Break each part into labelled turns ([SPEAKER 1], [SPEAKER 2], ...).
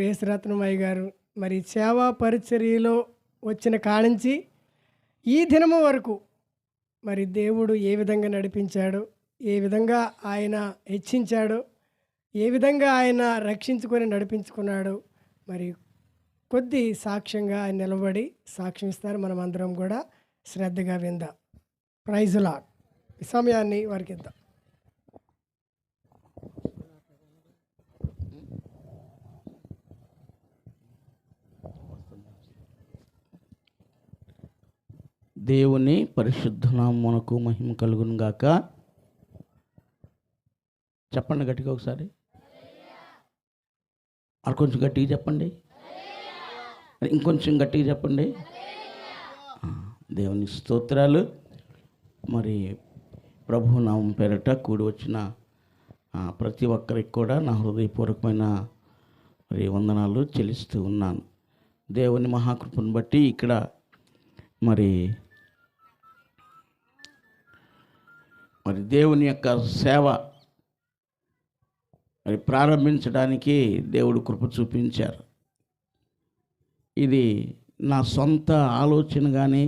[SPEAKER 1] యేసురత్నమయ్య గారు మరి సేవా పరిచర్యలో వచ్చిన కానించి ఈ దినము వరకు మరి దేవుడు ఏ విధంగా నడిపించాడో, ఏ విధంగా ఆయన హెచ్చించాడో, ఏ విధంగా ఆయన రక్షించుకొని నడిపించుకున్నాడో, మరి కొద్ది సాక్ష్యంగా ఆయన నిలబడి సాక్ష్యం ఇస్తారు. మనం అందరం కూడా శ్రద్ధగా విందాం. Praise Lord. ఈ సమయాన్ని వారికి ఇద్దాం.
[SPEAKER 2] దేవుని పరిశుద్ధ నామమునకు మహిమ కలుగును గాక. చెప్పండి గట్టిగా ఒకసారి. మరి కొంచెం గట్టిగా చెప్పండి. ఇంకొంచెం గట్టిగా చెప్పండి. దేవుని స్తోత్రాలు. మరి ప్రభు నామం పేరట కూడి వచ్చిన ప్రతి ఒక్కరికి కూడా నా హృదయపూర్వకమైన మరి వందనాలు చెల్లిస్తూ ఉన్నాను. దేవుని మహాకృపను బట్టి ఇక్కడ మరి దేవుని యొక్క సేవ మరి ప్రారంభించడానికి దేవుడు కృప చూపించారు. ఇది నా సొంత ఆలోచన కానీ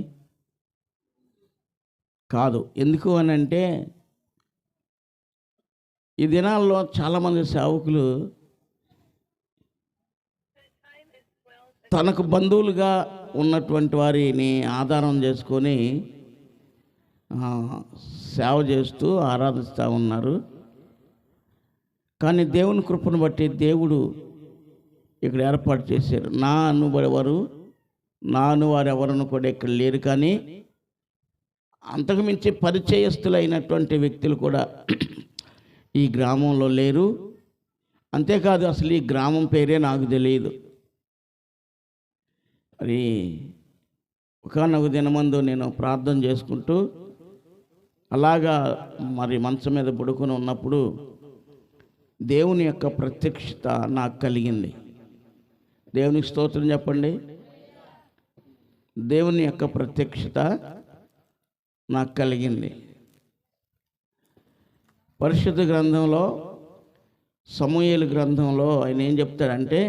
[SPEAKER 2] కాదు. ఎందుకు అని అంటే ఈ దినాల్లో చాలామంది సేవకులు తనకు బంధువులుగా ఉన్నటువంటి వారిని ఆధారం చేసుకొని సేవ చేస్తూ ఆరాధిస్తూ ఉన్నారు. కానీ దేవుని కృపను బట్టి దేవుడు ఇక్కడ ఏర్పాటు చేశారు. నా అనువారు ఎవరను కూడా ఇక్కడ లేరు. కానీ అంతకుమించి పరిచయస్తులైనటువంటి వ్యక్తులు కూడా ఈ గ్రామంలో లేరు. అంతేకాదు అసలు ఈ గ్రామం పేరే నాకు తెలియదు. మరి ఒకనొక దినమందు నేను ప్రార్థన చేసుకుంటూ అలాగా మరి మంచం మీద పడుకొని ఉన్నప్పుడు దేవుని యొక్క ప్రత్యక్షత నాకు కలిగింది. దేవునికి స్తోత్రం చెప్పండి. దేవుని యొక్క ప్రత్యక్షత నాకు కలిగింది. పరిశుద్ధ గ్రంథంలో సమూయేలు గ్రంథంలో ఆయన ఏం చెప్తాడంటే,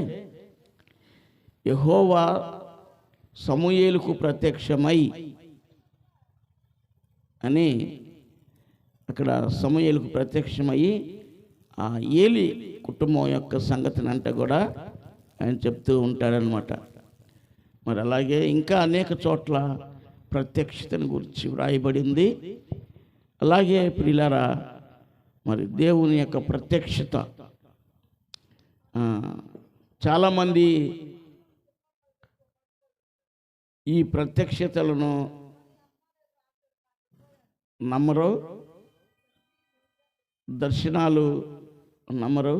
[SPEAKER 2] యెహోవా సమూయేలుకు ప్రత్యక్షమై అని అక్కడ సమూయేలుకు ప్రత్యక్షమయ్యి ఆ ఏలి కుటుంబం యొక్క సంగతిని అంటే కూడా ఆయన చెప్తూ ఉంటాడనమాట. మరి అలాగే ఇంకా అనేక చోట్ల ప్రత్యక్షతను గురించి వ్రాయబడింది. అలాగే ప్రియులారా, మరి దేవుని యొక్క ప్రత్యక్షత చాలామంది ఈ ప్రత్యక్షతలను నమ్మరు, దర్శనాలు నమ్మరు.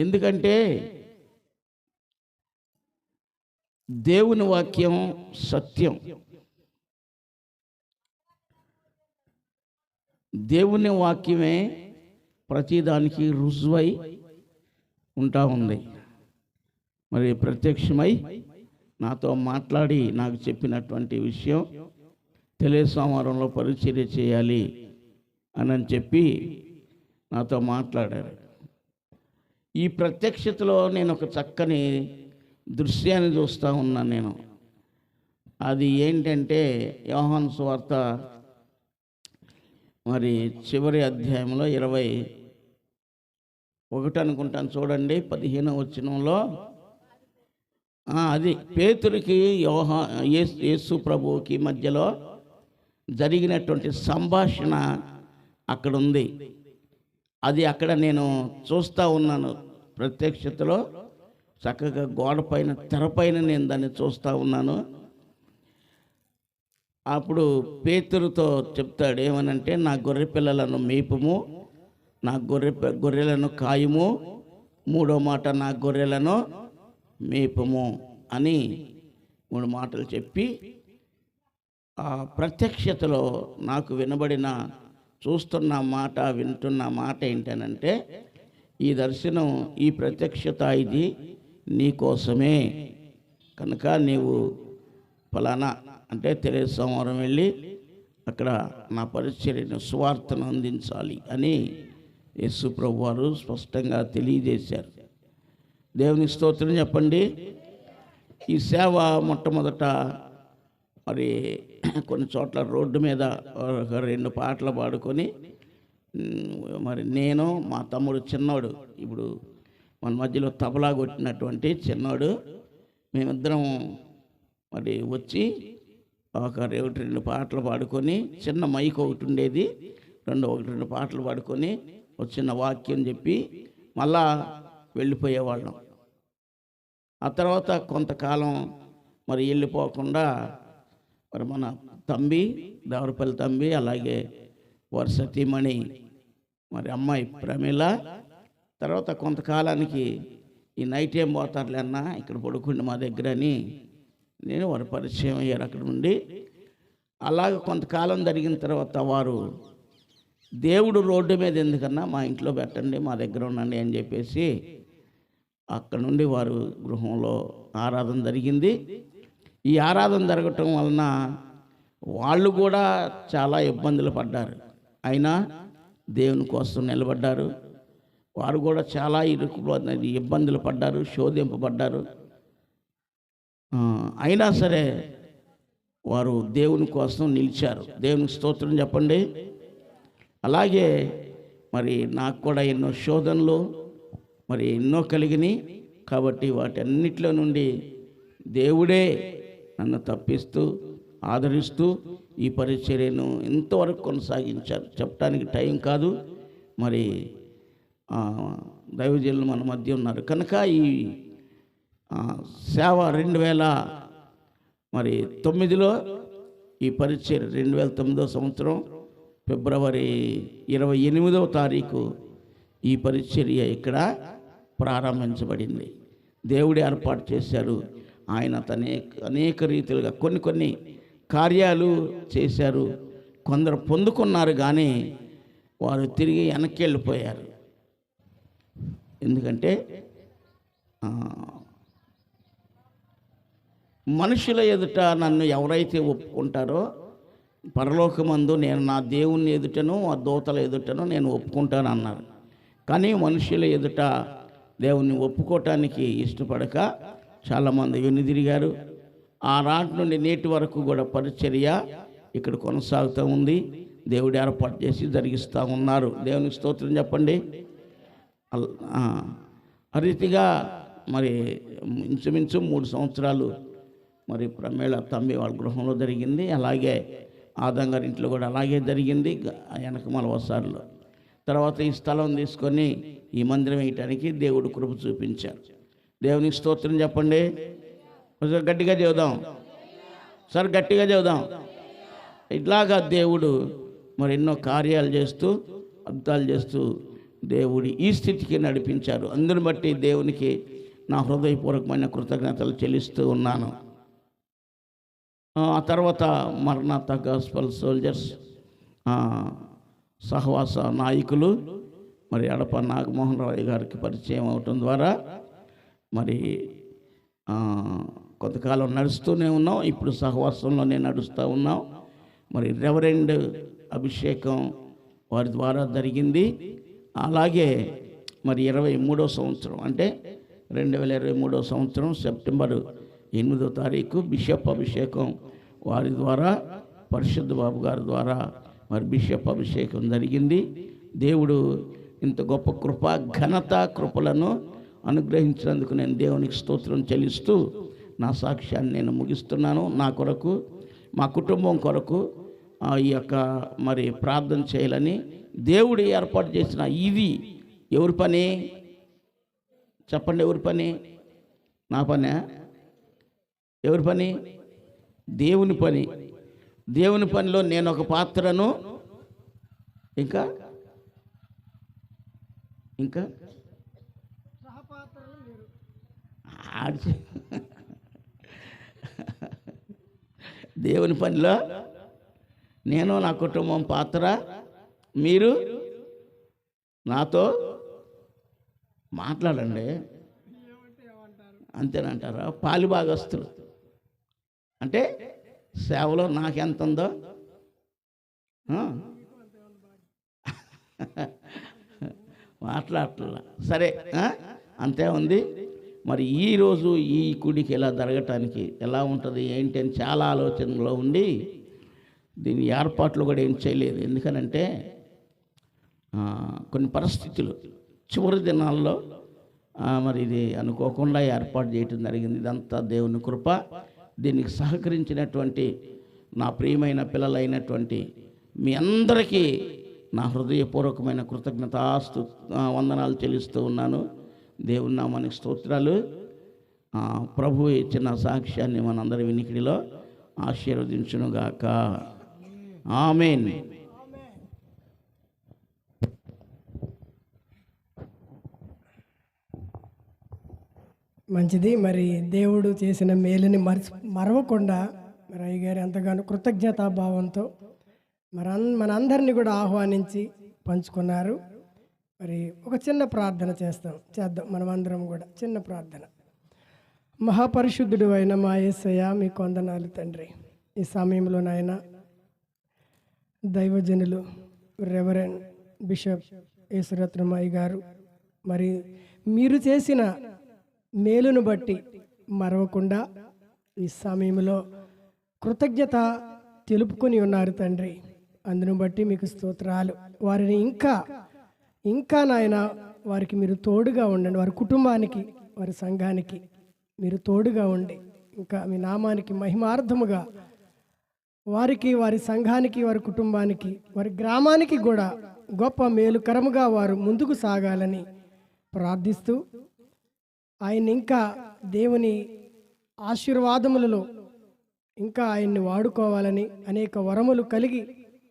[SPEAKER 2] ఎందుకంటే దేవుని వాక్యం సత్యం. దేవుని వాక్యమే ప్రతిదానికి రుజువై ఉంటా ఉంది. మరి ప్రత్యక్షమై నాతో మాట్లాడి నాకు చెప్పినటువంటి విషయం సోమవారంలో పరిచర్య చేయాలి అని చెప్పి నాతో మాట్లాడారు. ఈ ప్రత్యక్షతలో నేను ఒక చక్కని దృశ్యాన్ని చూస్తూ ఉన్నాను. నేను అది ఏంటంటే యోహాను సువార్త మరి చివరి అధ్యాయంలో 21 అనుకుంటాను, చూడండి 15వ వచనంలో అది పేతురుకి యేసు ప్రభువుకి మధ్యలో జరిగినటువంటి సంభాషణ అక్కడ ఉంది. అది అక్కడ నేను చూస్తూ ఉన్నాను. ప్రత్యక్షతలో చక్కగా గోడపైన తెరపైన నేను దాన్ని చూస్తూ ఉన్నాను. అప్పుడు పేతురుతో చెప్తాడు ఏమనంటే, నా గొర్రె పిల్లలను మేపుము, నా గొర్రెలను కాయుము, మూడో మాట నా గొర్రెలను మేపము అని 3 మాటలు చెప్పి ఆ ప్రత్యక్షతలో నాకు వినబడిన చూస్తున్న మాట వింటున్న మాట ఏంటనంటే, ఈ దర్శనం ఈ ప్రత్యక్షత ఇది నీ కోసమే కనుక నీవు ఫలానా అంటే సోమవారం వెళ్ళి అక్కడ నా పరిచర్యను సువార్తను అందించాలి అని యేసు ప్రభు వారు స్పష్టంగా తెలియజేశారు. దేవుని స్తోత్రం చెప్పండి. ఈ సేవ మొట్టమొదట మరి కొన్ని చోట్ల రోడ్డు మీద ఒక 2 పాటలు పాడుకొని మరి నేను మా తమ్ముడు చిన్నోడు, ఇప్పుడు మన మధ్యలో తబలా కొట్టినటువంటి చిన్నోడు, మేమిద్దరం మరి వచ్చి ఒక 2 పాటలు పాడుకొని, చిన్న మైక్ ఒకటి ఉండేది, 2 పాటలు పాడుకొని ఒక చిన్న వాక్యం చెప్పి మళ్ళా వెళ్ళిపోయేవాళ్ళం. ఆ తర్వాత కొంతకాలం మరి వెళ్ళిపోకుండా మరి మన తంబి, దేవరపల్లి తంబి, అలాగే వారి సతీమణి మరి అమ్మాయి ప్రమీల, తర్వాత కొంతకాలానికి ఈ నైట్ ఏం పోతారులే అన్న ఇక్కడ పడుకుండి మా దగ్గర అని నేను వారు పరిచయం అయ్యారు అక్కడ నుండి. అలాగ కొంతకాలం జరిగిన తర్వాత వారు దేవుడు రోడ్డు మీద ఎందుకన్నా మా ఇంట్లో పెట్టండి, మా దగ్గర ఉండండి అని చెప్పేసి అక్కడ నుండి వారు గృహంలో ఆరాధన జరిగింది. ఈ ఆరాధన జరగటం వలన వాళ్ళు కూడా చాలా ఇబ్బందులు పడ్డారు, అయినా దేవుని కోసం నిలబడ్డారు. వారు కూడా చాలా ఇబ్బందులు పడ్డారు, శోధింపబడ్డారు. అయినా సరే వారు దేవుని కోసం నిలిచారు. దేవునికి స్తోత్రం చెప్పండి. అలాగే మరి నాకు కూడా ఎన్నో శోధనలు మరి ఎన్నో కలిగినాయి. కాబట్టి వాటన్నిటిలో నుండి దేవుడే నన్ను తప్పిస్తూ ఆదరిస్తూ ఈ పరిచర్యను ఇంతవరకు కొనసాగించారు. చెప్పడానికి టైం కాదు, మరి దైవజనులు మన మధ్య ఉన్నారు కనుక ఈ సేవ 2009లో ఈ పరిచర్య 2009 సంవత్సరం ఫిబ్రవరి 28వ తారీఖు ఈ పరిచర్య ఇక్కడ ప్రారంభించబడింది. దేవుడు ఏర్పాటు చేశారు. ఆయన అనేక రీతిలుగా కొన్ని కార్యాలు చేశారు. కొందరు పొందుకున్నారు, కానీ వారు తిరిగి వెనక్కి వెళ్ళిపోయారు. ఎందుకంటే మనుషుల ఎదుట నన్ను ఎవరైతే ఒప్పుకుంటారో పరలోకమందు నేను నా దేవుని ఎదుటను ఆ దూతల ఎదుటను నేను ఒప్పుకుంటాను అన్నారు. కానీ మనుషుల ఎదుట దేవుణ్ణి ఒప్పుకోవటానికి ఇష్టపడక చాలామంది వెనుదిరిగారు. ఆ నాటి నుండి నేటి వరకు కూడా పరిచర్య ఇక్కడ కొనసాగుతూ ఉంది. దేవుడు ఏర్పాటు చేసి జరిగిస్తూ ఉన్నారు. దేవునికి స్తోత్రం చెప్పండి. ఆ రీతిగా మరి ఇంచుమించు 3 సంవత్సరాలు మరి ప్రమేళ తమ్మి వాళ్ళ గృహంలో జరిగింది. అలాగే ఆదం గారి ఇంట్లో కూడా అలాగే జరిగింది, వెనకమాల వసారులో. తర్వాత ఈ స్థలం తీసుకొని ఈ మందిరం వేయటానికి దేవుడు కృప చూపించారు. దేవునికి స్తోత్రం చెప్పండి. గట్టిగా చెబుదాం సార్, గట్టిగా చెబుదాం. ఇట్లాగా దేవుడు మరి ఎన్నో కార్యాలు చేస్తూ అద్భుతాలు చేస్తూ దేవుడి ఈ స్థితికి నడిపించారు. అందుని బట్టి దేవునికి నా హృదయపూర్వకమైన కృతజ్ఞతలు చెల్లిస్తూ ఉన్నాను. ఆ తర్వాత మరణాత గాస్పల్ సోల్జర్స్ సహవాస నాయకులు మరి అడప నాగమోహన్ రావు గారికి పరిచయం అవటం ద్వారా మరి కొంతకాలం నడుస్తూనే ఉన్నాం. ఇప్పుడు సహవాసంలోనే నడుస్తూ ఉన్నాం. మరి రెవరెండ్ అభిషేకం వారి ద్వారా జరిగింది. అలాగే మరి 23వ సంవత్సరం అంటే 2023వ సంవత్సరం సెప్టెంబర్ 8వ తారీఖు బిషప్ అభిషేకం వారి ద్వారా పరిశుద్ధ బాబు గారి ద్వారా మరి బిషప్ అభిషేకం జరిగింది. దేవుడు ఇంత గొప్ప కృప ఘనత కృపలను అనుగ్రహించినందుకు నేను దేవునికి స్తోత్రం చెల్లిస్తూ నా సాక్ష్యాన్ని నేను ముగిస్తున్నాను. నా కొరకు మా కుటుంబం కొరకు ఈ యొక్క మరి ప్రార్థన చేయాలని దేవుడు ఏర్పాటు చేసిన ఇది ఎవరి పని చెప్పండి? ఎవరి పని? నా పనే? ఎవరి పని? దేవుని పని. దేవుని పనిలో నేను ఒక పాత్రను. ఇంకా ఇంకా దేవుని పనిలో నేను నా కుటుంబం పాత్ర, మీరు నాతో మాట్లాడండి. అంతేనంటారా? పాలిభాగస్తులు అంటే సేవలో నాకెంత ఉందో మాట్లాడట్లా. సరే, అంతే ఉంది. మరి ఈరోజు ఈ గుడికి ఎలా జరగటానికి ఎలా ఉంటుంది ఏంటి అని చాలా ఆలోచనలో ఉండి దీని ఏర్పాట్లు కూడా ఏం చేయలేదు. ఎందుకనంటే కొన్ని పరిస్థితులు చివరి దినాల్లో మరి ఇది అనుకోకుండా ఏర్పాటు చేయటం జరిగింది. ఇదంతా దేవుని కృప. దీనికి సహకరించినటువంటి నా ప్రియమైన పిల్లలైనటువంటి మీ అందరికీ నా హృదయపూర్వకమైన వందనాలు చెల్లిస్తూ ఉన్నాను. దేవుని నామానికి స్తోత్రాలు. ప్రభు ఇచ్చిన సాక్ష్యాన్ని మనందరి వినికిడిలో ఆశీర్వదించునుగాక. ఆమేన్.
[SPEAKER 1] మంచిది. మరి దేవుడు చేసిన మేలుని మరవకుండా మరి అయ్యగారు ఎంతగానో కృతజ్ఞతాభావంతో మనందరినీ కూడా ఆహ్వానించి పంచుకున్నారు. మరి ఒక చిన్న ప్రార్థన చేద్దాం మనమందరం కూడా. చిన్న ప్రార్థన. మహాపరిశుద్ధుడు అయిన మా యేసయ్య, మీకు వందనాలు తండ్రి. ఈ సమయంలో నాయన దైవజనులు రెవరెండ్ బిషప్ యేసురత్నమయ్య గారు మరి మీరు చేసిన మేలును బట్టి మరవకుండా ఈ సమయంలో కృతజ్ఞత తెలుపుకొని ఉన్నారు తండ్రి. అందును బట్టి మీకు స్తోత్రాలు. వారిని ఇంకా నాయన వారికి మీరు తోడుగా ఉండండి. వారి కుటుంబానికి, వారి సంఘానికి మీరు తోడుగా ఉండి ఇంకా మీ నామానికి మహిమార్థముగా వారికి, వారి సంఘానికి, వారి కుటుంబానికి, వారి గ్రామానికి కూడా గొప్ప మేలుకరముగా వారు ముందుకు సాగాలని ప్రార్థిస్తూ ఆయన్ని ఇంకా దేవుని ఆశీర్వాదములలో ఇంకా ఆయన్ని వాడుకోవాలని, అనేక వరములు కలిగి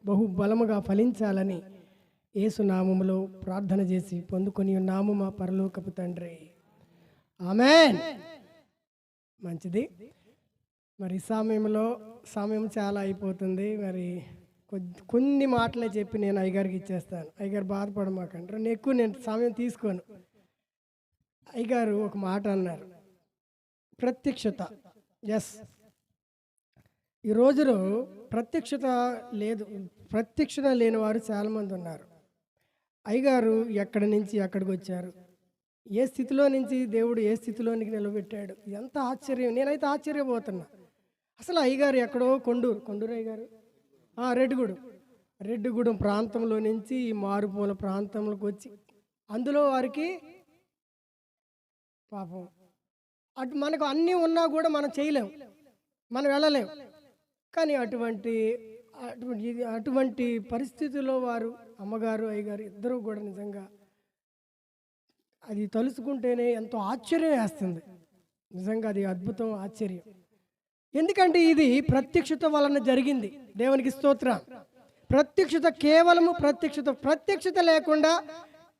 [SPEAKER 1] బహుబలముగా ఫలించాలని యేసు నామములో ప్రార్థన చేసి పొందుకొని ఉన్నాము మా పరలోకపు తండ్రి. ఆమేన్. మంచిది. మరి సమయం చాలా అయిపోతుంది. మరి కొన్ని మాటలే చెప్పి నేను అయ్యగారికి ఇచ్చేస్తాను. అయ్యగారు బాధపడమాకండి, నేను సమయం తీసుకోను. అయ్యగారు ఒక మాట అన్నారు, ప్రత్యక్షత. ఎస్, ఈ రోజులో ప్రత్యక్షత లేని వారు చాలామంది ఉన్నారు. అయ్యగారు ఎక్కడి నుంచి ఎక్కడికి వచ్చారు, ఏ స్థితిలో నుంచి దేవుడు ఏ స్థితిలోనికి నిలబెట్టాడు, ఎంత ఆశ్చర్యం. నేనైతే ఆశ్చర్యపోతున్నా. అసలు అయ్యగారు ఎక్కడో కొండూరు అయ్యగారు రెడ్డిగూడెం ప్రాంతంలో నుంచి ఈ మారుమూల ప్రాంతంలోకి వచ్చి అందులో వారికి పాపం మనకు అన్నీ ఉన్నా కూడా మనం చేయలేము, మనం వెళ్ళలేము. కానీ అటువంటి పరిస్థితుల్లో వారు, అమ్మగారు అయ్యగారు ఇద్దరూ కూడా నిజంగా అది తలుచుకుంటేనే ఎంతో ఆశ్చర్యం వేస్తుంది. నిజంగా అది అద్భుతం, ఆశ్చర్యం. ఎందుకంటే ఇది ప్రత్యక్షత వలన జరిగింది. దేవునికి స్తోత్రం. ప్రత్యక్షత, కేవలము ప్రత్యక్షత లేకుండా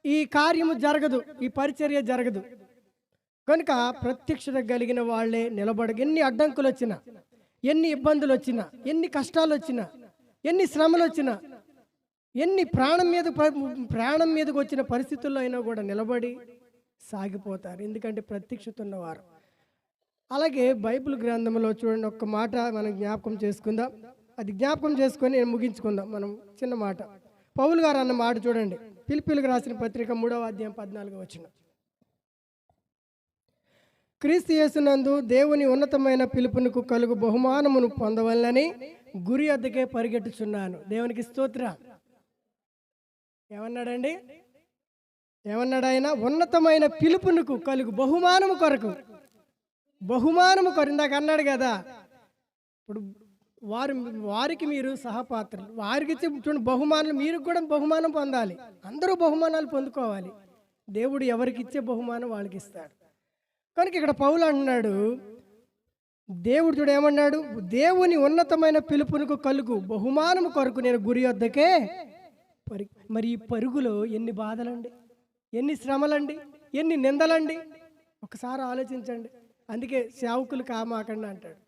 [SPEAKER 1] ఈ కార్యము జరగదు, ఈ పరిచర్య జరగదు. కనుక ప్రత్యక్షత కలిగిన వాళ్ళే ఎన్ని అడ్డంకులు వచ్చినా, ఎన్ని ఇబ్బందులు వచ్చినా, ఎన్ని కష్టాలు వచ్చినా, ఎన్ని శ్రమలు వచ్చినా, ఎన్ని ప్రాణం మీదకి వచ్చిన పరిస్థితుల్లో అయినా కూడా నిలబడి సాగిపోతారు. ఎందుకంటే ప్రత్యక్షత ఉన్నవారు. అలాగే బైబిల్ గ్రంథంలో చూడండి, ఒక్క మాట మనం జ్ఞాపకం చేసుకుందాం. అది జ్ఞాపకం చేసుకొని నేను ముగించుకుందాం. మనం చిన్న మాట, పౌలు గారు అన్న మాట చూడండి. ఫిలిప్పీయులకు రాసిన పత్రిక 3వ అధ్యాయం 14వ వచనం. క్రీస్తు యేసునందు దేవుని ఉన్నతమైన పిలుపునకు కలుగు బహుమానమును పొందవలనని గురి వద్దకే పరిగెట్టుచున్నాను. దేవునికి స్తోత్రం. ఏమన్నాడండి? ఏమన్నాడు ఆయన? ఉన్నతమైన పిలుపునకు కలుగు బహుమానము కొరకు. ఇందాక అన్నాడు కదా. ఇప్పుడు వారికి మీరు సహపాత్రలు, వారికి ఇచ్చే చూడండి బహుమానాలు, మీరు కూడా బహుమానం పొందాలి. అందరూ బహుమానాలు పొందుకోవాలి. దేవుడు ఎవరికి ఇచ్చే బహుమానం వాళ్ళకి ఇస్తాడు. కనుక ఇక్కడ పౌలు అంటున్నాడు, దేవుడు చూడు ఏమన్నాడు, దేవుని ఉన్నతమైన పిలుపునకు కలుగు బహుమానము కొరకు నేను గురి వద్దకే మరి ఈ పరుగులో ఎన్ని బాధలండి, ఎన్ని శ్రమలండి, ఎన్ని నిందలండి. ఒకసారి ఆలోచించండి. అందుకే సేవకులు కామాకండి అంటాడు.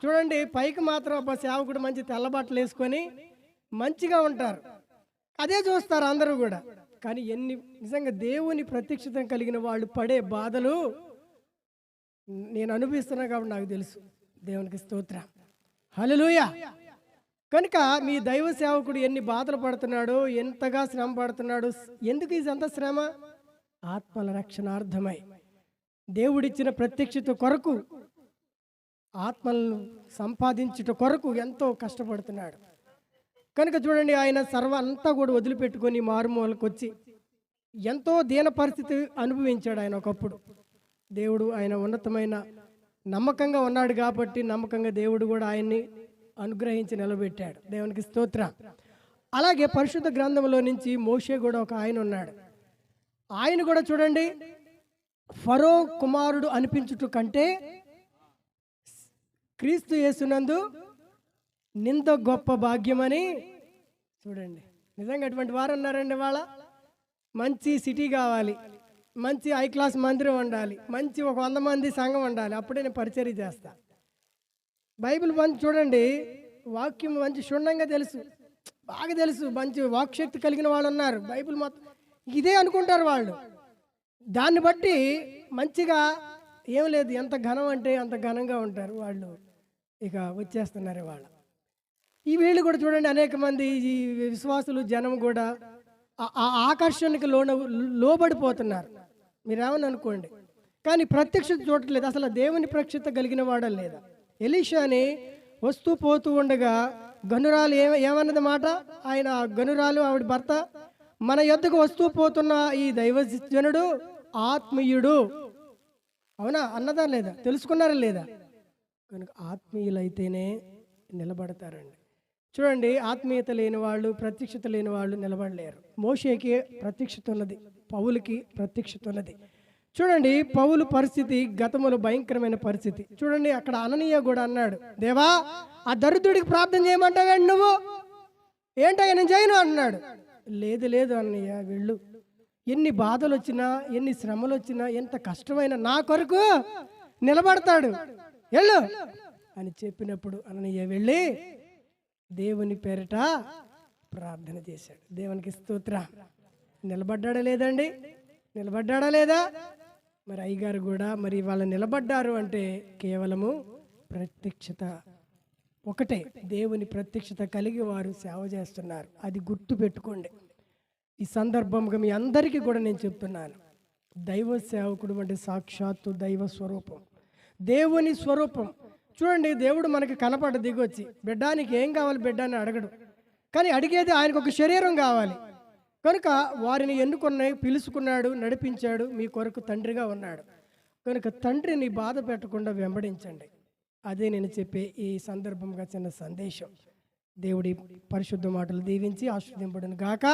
[SPEAKER 1] చూడండి, పైకి మాత్రం సేవకుడు మంచి తెల్లబట్టలు వేసుకొని మంచిగా ఉంటారు, అదే చూస్తారు అందరూ కూడా. కానీ నిజంగా దేవుని ప్రత్యక్షత కలిగిన వాళ్ళు పడే బాధలు నేను అనుభవిస్తున్నా కాబట్టి నాకు తెలుసు. దేవునికి స్తోత్రం. హల్లెలూయా. కనుక మీ దైవ సేవకుడు ఎన్ని బాధలు పడుతున్నాడో, ఎంతగా శ్రమ పడుతున్నాడు. ఎందుకు ఇదంతా శ్రమ? ఆత్మల రక్షణార్థమై దేవుడిచ్చిన ప్రత్యక్షత కొరకు, ఆత్మలను సంపాదించుట కొరకు ఎంతో కష్టపడుతున్నాడు. కనుక చూడండి, ఆయన అంతా కూడా వదిలిపెట్టుకొని మారుమూలకు వచ్చి ఎంతో దీన పరిస్థితి అనుభవించాడు. ఆయన ఒకప్పుడు దేవుడు ఆయన ఉన్నతమైన నమ్మకంగా ఉన్నాడు కాబట్టి నమ్మకంగా దేవుడు కూడా ఆయన్ని అనుగ్రహించి నిలబెట్టాడు. దేవునికి స్తోత్రం. అలాగే పరిశుద్ధ గ్రంథంలో నుంచి మోషే కూడా ఒక ఆయన ఉన్నాడు. ఆయన కూడా చూడండి, ఫరో కుమారుడు అనిపించుట కంటే క్రీస్తు యేసునందు నింద గొప్ప భాగ్యమని. చూడండి, నిజంగా అటువంటి వారు ఉన్నారండి. వాళ్ళ మంచి సిటీ కావాలి, మంచి హై క్లాస్ మందిరం ఉండాలి, మంచి ఒక 100 మంది సంఘం ఉండాలి, అప్పుడే నేను పరిచర్య చేస్తా. బైబిల్ మంచి చూడండి, వాక్యం మంచి క్షుణ్ణంగా తెలుసు, బాగా తెలుసు, మంచి వాక్శక్తి కలిగిన వాళ్ళు ఉన్నారు. బైబిల్ మొత్తం ఇదే అనుకుంటారు వాళ్ళు. దాన్ని బట్టి మంచిగా ఏం లేదు, ఎంత ఘనం అంటే అంత ఘనంగా ఉంటారు వాళ్ళు. ఇక వచ్చేస్తున్నారు వాళ్ళు. ఈ వీళ్ళు కూడా చూడండి, అనేక మంది ఈ విశ్వాసులు జనం కూడా ఆ ఆకర్షణకి లోబడిపోతున్నారు. మీరేమని అనుకోండి, కానీ ప్రత్యక్షత చూడట్లేదు. అసలు దేవుని ప్రత్యక్షత కలిగిన వాడా లేదా? ఎలీషాని వస్తూ పోతూ ఉండగా గనురాలు ఏమన్నది మాట, ఆయన గనురాలు ఆవిడ భర్త, మన యొద్దకు వస్తూ పోతున్న ఈ దైవజనుడు ఆత్మీయుడు, అవునా అన్నదా లేదా? తెలుసుకున్నారా లేదా? కనుక ఆత్మీయులైతేనే నిలబడతారండి. చూడండి, ఆత్మీయత లేని వాళ్ళు, ప్రత్యక్షత లేని వాళ్ళు నిలబడలేరు. మోషేకి ప్రత్యక్షత ఉన్నది, పౌలుకి ప్రత్యక్షత ఉన్నది. చూడండి, పౌలు పరిస్థితి గతంలో భయంకరమైన పరిస్థితి. చూడండి, అక్కడ అననీయ కూడా అన్నాడు, దేవా ఆ దరిద్రుడికి ప్రార్థన చేయమంటావేంటి నువ్వు? ఏంటయ్యా నేను చేయను అన్నాడు. లేదు లేదు అన్నయ్య వెళ్ళు, ఎన్ని బాధలు వచ్చినా, ఎన్ని శ్రమలు వచ్చినా, ఎంత కష్టమైన నా కొరకు నిలబడతాడు, వెళ్ళు అని చెప్పినప్పుడు అననీయ వెళ్ళి దేవుని పేరిట ప్రార్థన చేశాడు. దేవునికి స్తోత్రం. నిలబడ్డాడా లేదండి? నిలబడ్డాడా లేదా? మరి అయ్యగారు కూడా మరి వాళ్ళు నిలబడ్డారు అంటే కేవలము ప్రత్యక్షత ఒకటే, దేవుని ప్రత్యక్షత కలిగి వారు సేవ చేస్తున్నారు. అది గుర్తు పెట్టుకోండి. ఈ సందర్భంగా మీ అందరికీ కూడా నేను చెప్తున్నాను, దైవ సేవకుడు అంటే సాక్షాత్తు దైవ స్వరూపం, దేవుని స్వరూపం. చూడండి, దేవుడు మనకి కనపడ దిగొచ్చి బిడ్డానికి ఏం కావాలి బిడ్డాన్ని అడగడు, కానీ అడిగేది ఆయనకు ఒక శరీరం కావాలి. కనుక వారిని ఎన్నుకున్నాయి, పిలుచుకున్నాడు, నడిపించాడు, మీ కొరకు తండ్రిగా ఉన్నాడు. కనుక తండ్రిని బాధ పెట్టకుండా వెంబడించండి. అదే నేను చెప్పే ఈ సందర్భంగా చిన్న సందేశం. దేవుడి పరిశుద్ధ మాటలు దీవించి ఆశీర్వదింపడును గాక.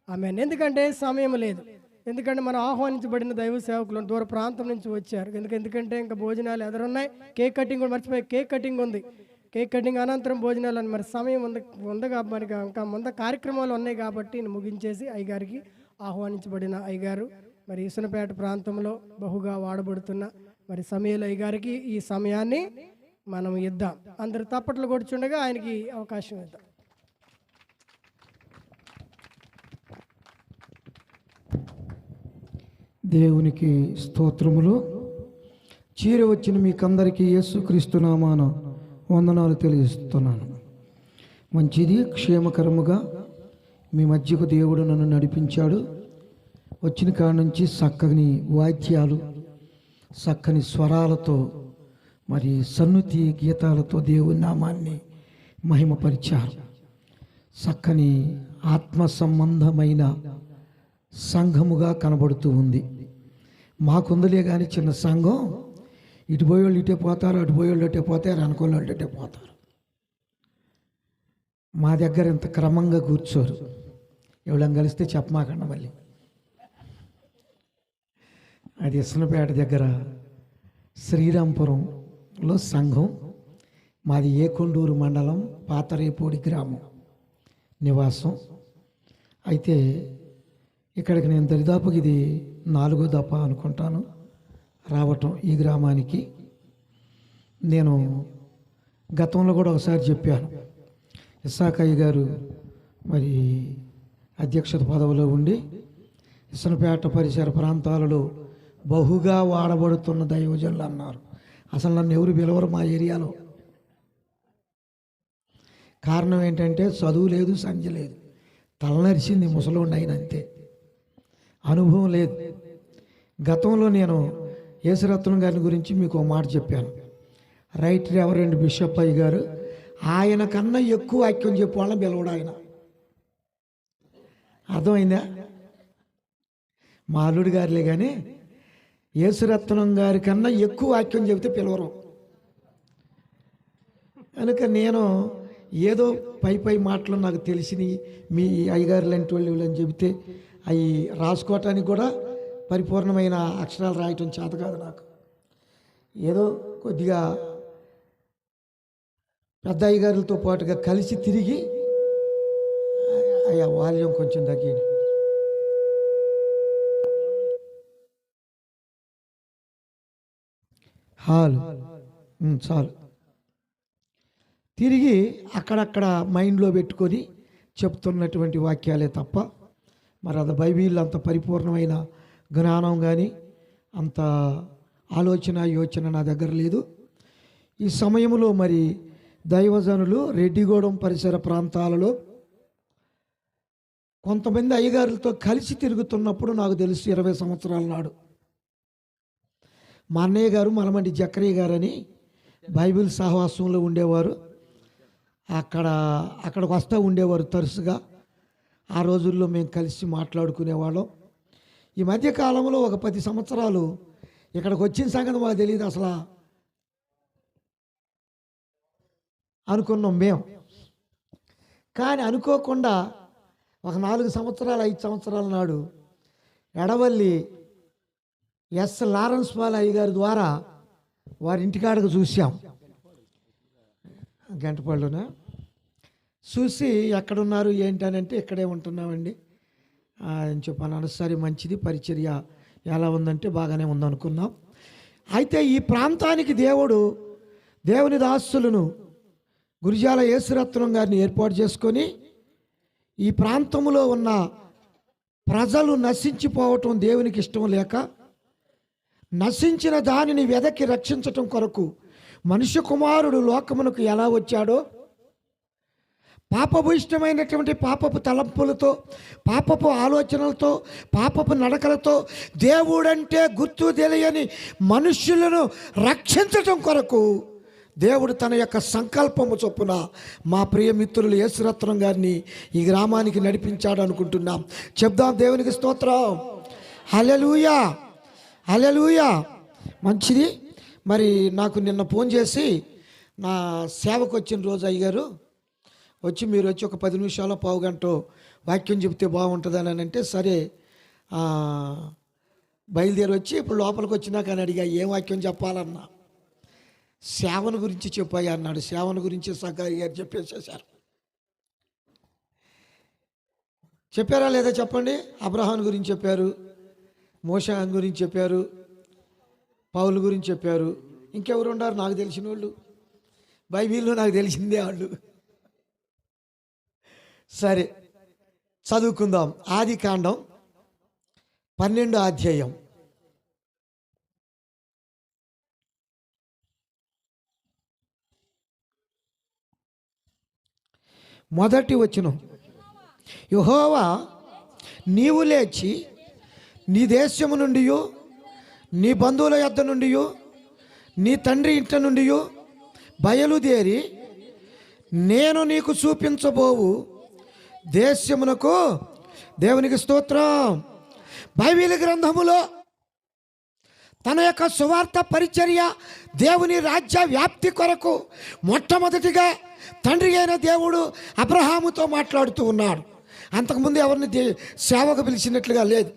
[SPEAKER 1] ఆమేన్. ఎందుకంటే సమయం లేదు, ఎందుకంటే మనం ఆహ్వానించబడిన దైవ సేవకులు దూర ప్రాంతం నుంచి వచ్చారు. ఎందుకంటే ఇంకా భోజనాలు ఎదురున్నాయి, కేక్ కటింగ్ కూడా మర్చిపోయి, కేక్ కటింగ్ ఉంది, కేక్ కటింగ్ అనంతరం భోజనాలు అని మరి సమయం ఉందగా మరి ఇంకా ముందు కార్యక్రమాలు ఉన్నాయి కాబట్టి ముగించేసి అయ్యగారికి ఆహ్వానించబడిన అయ్యగారు మరి ఇసునపేట ప్రాంతంలో బహుగా వాడబడుతున్న మరి సమయాలు అయ్యగారికి ఈ సమయాన్ని మనం ఇద్దాం. అందరు తప్పట్లు కొడుచుండగా ఆయనకి అవకాశం ఇద్దాం.
[SPEAKER 3] దేవునికి స్తోత్రములు. చీర వచ్చిన మీకందరికీ యేసుక్రీస్తు నామాన వందనాలు తెలియజేస్తున్నాను. మంచిది, క్షేమకరముగా మీ మధ్యకు దేవుడు నన్ను నడిపించాడు. వచ్చిన కాడ నుంచి చక్కని వాద్యాలు, చక్కని స్వరాలతో, మరి సన్నుతి గీతాలతో దేవుని నామాన్ని మహిమపరిచారు. చక్కని ఆత్మ సంబంధమైన సంఘముగా కనబడుతూ ఉంది. మాకుందలే కానీ చిన్న సంఘం, ఇటు పోయేవాళ్ళు ఇటే పోతారు, అటు పోయేవాళ్ళు అటే పోతారు, అనుకోని వాళ్ళు అటే పోతారు. మా దగ్గర ఇంత క్రమంగా కూర్చోరు. ఎవరైనా కలిస్తే చెప్పమాకండి మళ్ళీ. అది ఇసునపేట దగ్గర శ్రీరాంపురంలో సంఘం. మాది ఏకొండూరు మండలం, పాతరేపూడి గ్రామం నివాసం. అయితే ఇక్కడికి నేను దరిదాపుకి ఇది 4వ దఫ అనుకుంటాను రావటం ఈ గ్రామానికి. నేను గతంలో కూడా ఒకసారి చెప్పాను, ఇస్సాకయ్య గారు మరి అధ్యక్షత పదవిలో ఉండి ఇసునపేట పరిసర ప్రాంతాలలో బహుగా వాడబడుతున్న దైవజనులు అన్నారు. అసలు నన్ను ఎవరు పిలవరు మా ఏరియాలో. కారణం ఏంటంటే చదువు లేదు, సంధ్య లేదు, తలనరిచింది ముసలోడిని అయిన అంతే, అనుభవం లేదు. గతంలో నేను యేసురత్నం గారి గురించి మీకు ఒక మాట చెప్పాను. రైట్ రెవరెండ్ బిషప్ అయ్య గారు ఆయన కన్నా ఎక్కువ వాక్యం చెప్పు వాళ్ళని పిలవడు ఆయన. అర్థమైందా? మా అల్లుడి గారులే కానీ యేసురత్నం గారి కన్నా ఎక్కువ వాక్యం చెబితే పిలవరు. కనుక నేను ఏదో పై మాటలు నాకు తెలిసినవి మీ అయ్యగారు లాంటి వాళ్ళు అని చెబితే అవి రాసుకోవటానికి కూడా పరిపూర్ణమైన అక్షరాలు రాయటం చేత కాదు నాకు. ఏదో కొద్దిగా పెద్ద అయ్యగారులతో పాటుగా కలిసి తిరిగి అయ్యా వాల్యూమ్ కొంచెం తగ్గింది. హాల్ చాలు. తిరిగి అక్కడక్కడ మైండ్లో పెట్టుకొని చెప్తున్నటువంటి వాక్యాలే తప్ప మరి అది బైబిల్ అంత పరిపూర్ణమైన జ్ఞానం కానీ అంత ఆలోచన యోచన నా దగ్గర లేదు. ఈ సమయంలో మరి దైవజనులు రెడ్డిగూడెం పరిసర ప్రాంతాలలో కొంతమంది అయ్యగారులతో కలిసి తిరుగుతున్నప్పుడు నాకు తెలుసు 20 సంవత్సరాల నాడు మా అన్నయ్య గారు మలమండి జక్కరయ్య గారని బైబిల్ సహవాసంలో ఉండేవారు. అక్కడికి వస్తూ ఉండేవారు తరచుగా. ఆ రోజుల్లో మేము కలిసి మాట్లాడుకునేవాళ్ళం. ఈ మధ్య కాలంలో ఒక 10 సంవత్సరాలు ఇక్కడికి వచ్చిన సంగతి మాకు తెలియదు అసలు అనుకున్నాం మేము. కానీ అనుకోకుండా ఒక 4 సంవత్సరాలు 5 సంవత్సరాల నాడు ఎడవల్లి ఎస్ లారెన్స్ పాల్ అయ్య గారి ద్వారా వారి ఇంటికాడకు చూసాం. గంటపళ్ళున చూసి ఎక్కడున్నారు ఏంటనంటే ఇక్కడే ఉంటున్నామండి అని చెప్పాను. సరే మంచిది, పరిచర్య ఎలా ఉందంటే బాగానే ఉందనుకున్నాం. అయితే ఈ ప్రాంతానికి దేవుని దాసులను గురిజాల యేసురత్నం గారిని ఏర్పాటు చేసుకొని ఈ ప్రాంతంలో ఉన్న ప్రజలు నశించిపోవటం దేవునికి ఇష్టం లేక నశించిన దానిని వెదకి రక్షించటం కొరకు మనుష్య కుమారుడు లోకమునకు ఎలా వచ్చాడో పాపభూయిష్టమైనటువంటి పాపపు తలంపులతో, పాపపు ఆలోచనలతో, పాపపు నడకలతో దేవుడంటే గుర్తు తెలియని మనుష్యులను రక్షించటం కొరకు దేవుడు తన యొక్క సంకల్పము చొప్పున మా ప్రియమిత్రులు యేసురత్నం గారిని ఈ గ్రామానికి నడిపించాడు అనుకుంటున్నాం. చెప్దాం దేవునికి స్తోత్రం. హల్లెలూయా, హల్లెలూయా. మంచిది. మరి నాకు నిన్న ఫోన్ చేసి నా సేవకు వచ్చిన రోజు అయ్యారు వచ్చి మీరు వచ్చి ఒక 10 నిమిషాలు పావు గంట వాక్యం చెబితే బాగుంటుందని అంటే సరే బయలుదేరి వచ్చి ఇప్పుడు లోపలికి వచ్చినా కానీ అడిగా ఏం వాక్యం చెప్పాలన్నా. సేవను గురించి చెప్పాయి అన్నాడు. సేవను గురించి సగారి గారు చెప్పేసేసారు. చెప్పారా లేదా చెప్పండి? అబ్రహాం గురించి చెప్పారు, మోషే గురించి చెప్పారు, పౌలు గురించి చెప్పారు. ఇంకెవరు ఉన్నారు నాకు తెలిసిన వాళ్ళు? బైబిల్లో నాకు తెలిసిందే వాళ్ళు. సరే చదువుకుందాం. ఆదికాండం 12వ అధ్యాయం. మొదటి వచనం. యెహోవా నీవు లేచి నీ దేశము నుండి, నీ బంధువుల యొద్ద నుండి, నీ తండ్రి ఇంట నుండి బయలుదేరి నేను నీకు చూపించబోవు దేశమునకు. దేవునికి స్తోత్రం. బైబిల్ గ్రంథములో తన యొక్క సువార్త పరిచర్య దేవుని రాజ్య వ్యాప్తి కొరకు మొట్టమొదటిగా తండ్రి అయిన దేవుడు అబ్రహాముతో మాట్లాడుతూ ఉన్నాడు. అంతకుముందు ఎవరిని సేవకు పిలిచినట్లుగా లేదు.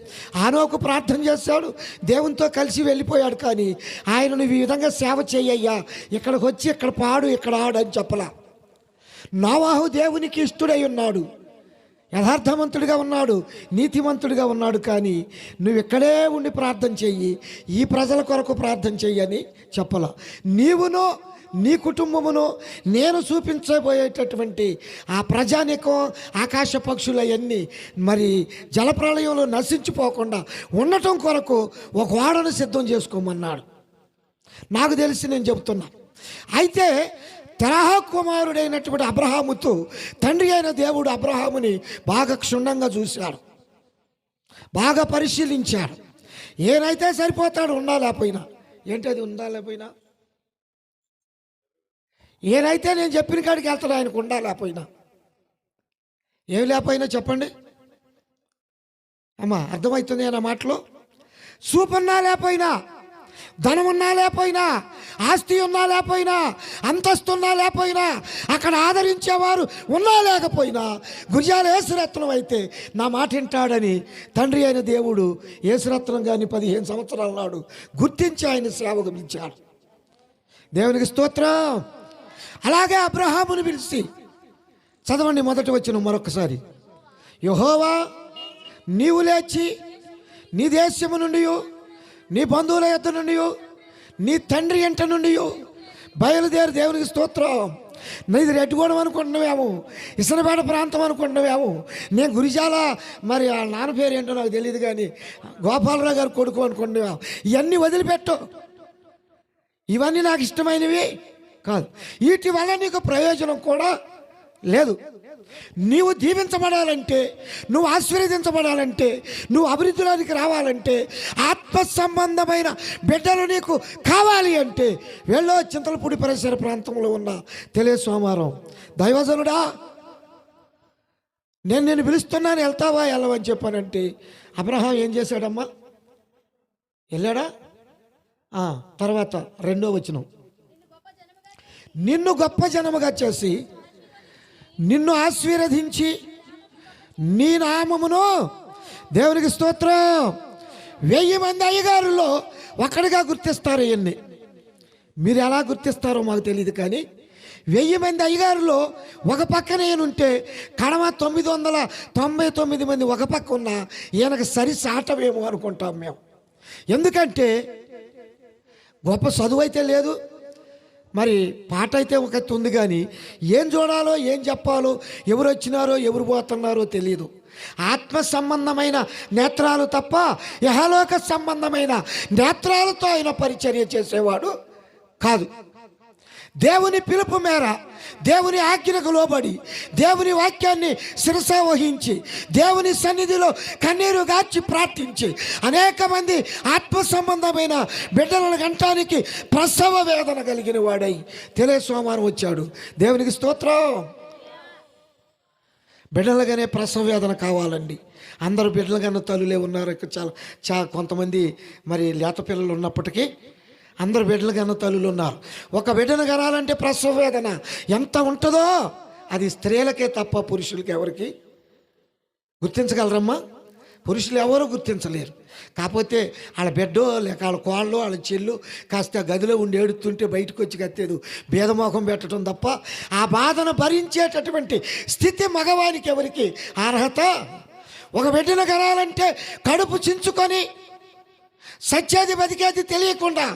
[SPEAKER 3] ఆనోకు ప్రార్థన చేశాడు, దేవునితో కలిసి వెళ్ళిపోయాడు. కానీ ఆయన నువ్వు ఈ విధంగా సేవ చేయయ్యా, ఇక్కడికి వచ్చి ఇక్కడ పాడు ఇక్కడ ఆడు అని చెప్పలా. నోవాహు దేవునికి ఇష్టడై ఉన్నాడు, యథార్థవంతుడిగా ఉన్నాడు, నీతిమంతుడిగా ఉన్నాడు. కానీ నువ్వు ఇక్కడే ఉండి ప్రార్థన చెయ్యి, ఈ ప్రజల కొరకు ప్రార్థన చెయ్యి అని చెప్పలా. నీవును నీ కుటుంబమును నేను చూపించబోయేటటువంటి ఆ ప్రజానికం, ఆకాశ పక్షులన్నీ మరి జలప్రళయంలో నశించిపోకుండా ఉండటం కొరకు ఒక ఓడను సిద్ధం చేసుకోమన్నాడు. నాకు తెలిసి నేను చెబుతున్నా. అయితే తెరహ కుమారుడైనటువంటి అబ్రహాముతో తండ్రి అయిన దేవుడు అబ్రహాముని బాగా క్షుణ్ణంగా చూశాడు, బాగా పరిశీలించాడు. ఏనైతే సరిపోతాడు, ఉండాలేకపోయినా. ఏంటది ఉండాలేకపోయినా? ఏనైతే నేను చెప్పిన కాడికి వెళ్తాడు, ఆయనకు ఉండాలేకపోయినా. ఏం లేకపోయినా చెప్పండి అమ్మా, అర్థమవుతుంది నా మాటలో. చూపున్నా లేకపోయినా, ధనమున్నా లేకపోయినా, ఆస్తి ఉన్నా లేకపోయినా, అంతస్తున్నా లేకపోయినా, అక్కడ ఆదరించేవారు ఉన్నా లేకపోయినా, గురిజాల యేసురత్నం అయితే నా మాట వింటాడని తండ్రి అయిన దేవుడు యేసురత్నం గారిని 15 సంవత్సరాల నాడు గుర్తించి ఆయన సేవకు పిలిచాడు. దేవునికి స్తోత్రం. అలాగే అబ్రహామును పిలిచి చదవండి, మొదటి వచనం మరొకసారి. యెహోవా నీవు లేచి నీ దేశము నుండి, నీ బంధువుల యొద్ద నుండి, నీ తండ్రి ఇంట నుండి బయలుదేరి. దేవునికి స్తోత్రం. నీది రెడ్డిగూడెం అనుకుంటున్నావేమో, ఇసనపేట ప్రాంతం అనుకుంటున్నావేమో, నేను గురిజాల మరి ఆ నాన్న పేరు ఏంటో నాకు తెలియదు కానీ గోపాలరావు గారు కొడుకు అనుకుంటున్నావేమో. ఇవన్నీ వదిలిపెట్టు, ఇవన్నీ నాకు ఇష్టమైనవి కాదు, వీటి వల్ల నీకు ప్రయోజనం కూడా లేదు. నీవు దీవించబడాలంటే, నువ్వు ఆశీర్వదించబడాలంటే, నువ్వు అభివృద్ధిలోనికి రావాలంటే, ఆత్మ సంబంధమైన బిడ్డలు నీకు కావాలి అంటే వెళ్ళో చింతలపూడి పరిసర ప్రాంతంలో ఉన్న సోమవారం. దైవజనుడా, నేను పిలుస్తున్నాను, వెళ్తావా వెళ్ళవని చెప్పానంటే అబ్రహాం ఏం చేశాడమ్మా? వెళ్ళాడా? తర్వాత 2వ వచనం, నిన్ను గొప్ప జనముగా చేసి నిన్ను ఆశీర్వదించి నీ నామమును, దేవునికి స్తోత్రం, 1000 మంది అయ్యగారుల్లో ఒక్కడిగా గుర్తిస్తారు. ఇవన్నీ మీరు ఎలా గుర్తిస్తారో మాకు తెలియదు కానీ 1000 మంది అయ్యగారులో ఒక పక్కన ఈయనుంటే కడమ 999 మంది ఒక పక్క ఉన్న ఈయనకు సరి సాటమేమో అనుకుంటాం మేము. ఎందుకంటే గొప్ప చదువు అయితే లేదు, మరి పాట అయితే ఒక ఉంది కానీ ఏం చూడాలో, ఏం చెప్పాలో, ఎవరు వచ్చినారో ఎవరు పోతున్నారో తెలియదు. ఆత్మ సంబంధమైన నేత్రాలు తప్ప యహలోక సంబంధమైన నేత్రాలతో ఆయన పరిచర్య చేసేవాడు కాదు. దేవుని పిలుపు మేర, దేవుని ఆజ్ఞకు లోబడి, దేవుని వాక్యాన్ని శిరస వహించి, దేవుని సన్నిధిలో కన్నీరు గార్చి ప్రార్థించి అనేక మంది ఆత్మ సంబంధమైన బిడ్డలను గంటానికి ప్రసవ వేదన కలిగిన వాడై సోమవారం వచ్చాడు. దేవునికి స్తోత్రం. బిడ్డలుగానే ప్రసవ వేదన కావాలండి. అందరూ బిడ్డలుగానే తల్లులే ఉన్నారు. చాలా కొంతమంది మరి లేత పిల్లలు ఉన్నప్పటికీ అందరు బిడ్డలు కన్నా తల్లులు ఉన్నారు. ఒక బిడ్డను కనాలంటే ప్రసవ వేదన ఎంత ఉంటుందో అది స్త్రీలకే తప్ప పురుషులకి ఎవరికి గుర్తించగలరమ్మా? పురుషులు ఎవరూ గుర్తించలేరు. కాకపోతే వాళ్ళ బిడ్డో లేక వాళ్ళ కోళ్ళు వాళ్ళ చెల్లు కాస్త గదిలో ఉండి ఏడుతుంటే బయటకు వచ్చి కత్తేదు భేదమోహం పెట్టడం తప్ప ఆ బాధను భరించేటటువంటి స్థితి మగవానికి ఎవరికి అర్హత? ఒక బిడ్డను కనాలంటే కడుపు చించుకొని సత్యాది బతికేది తెలియకుండా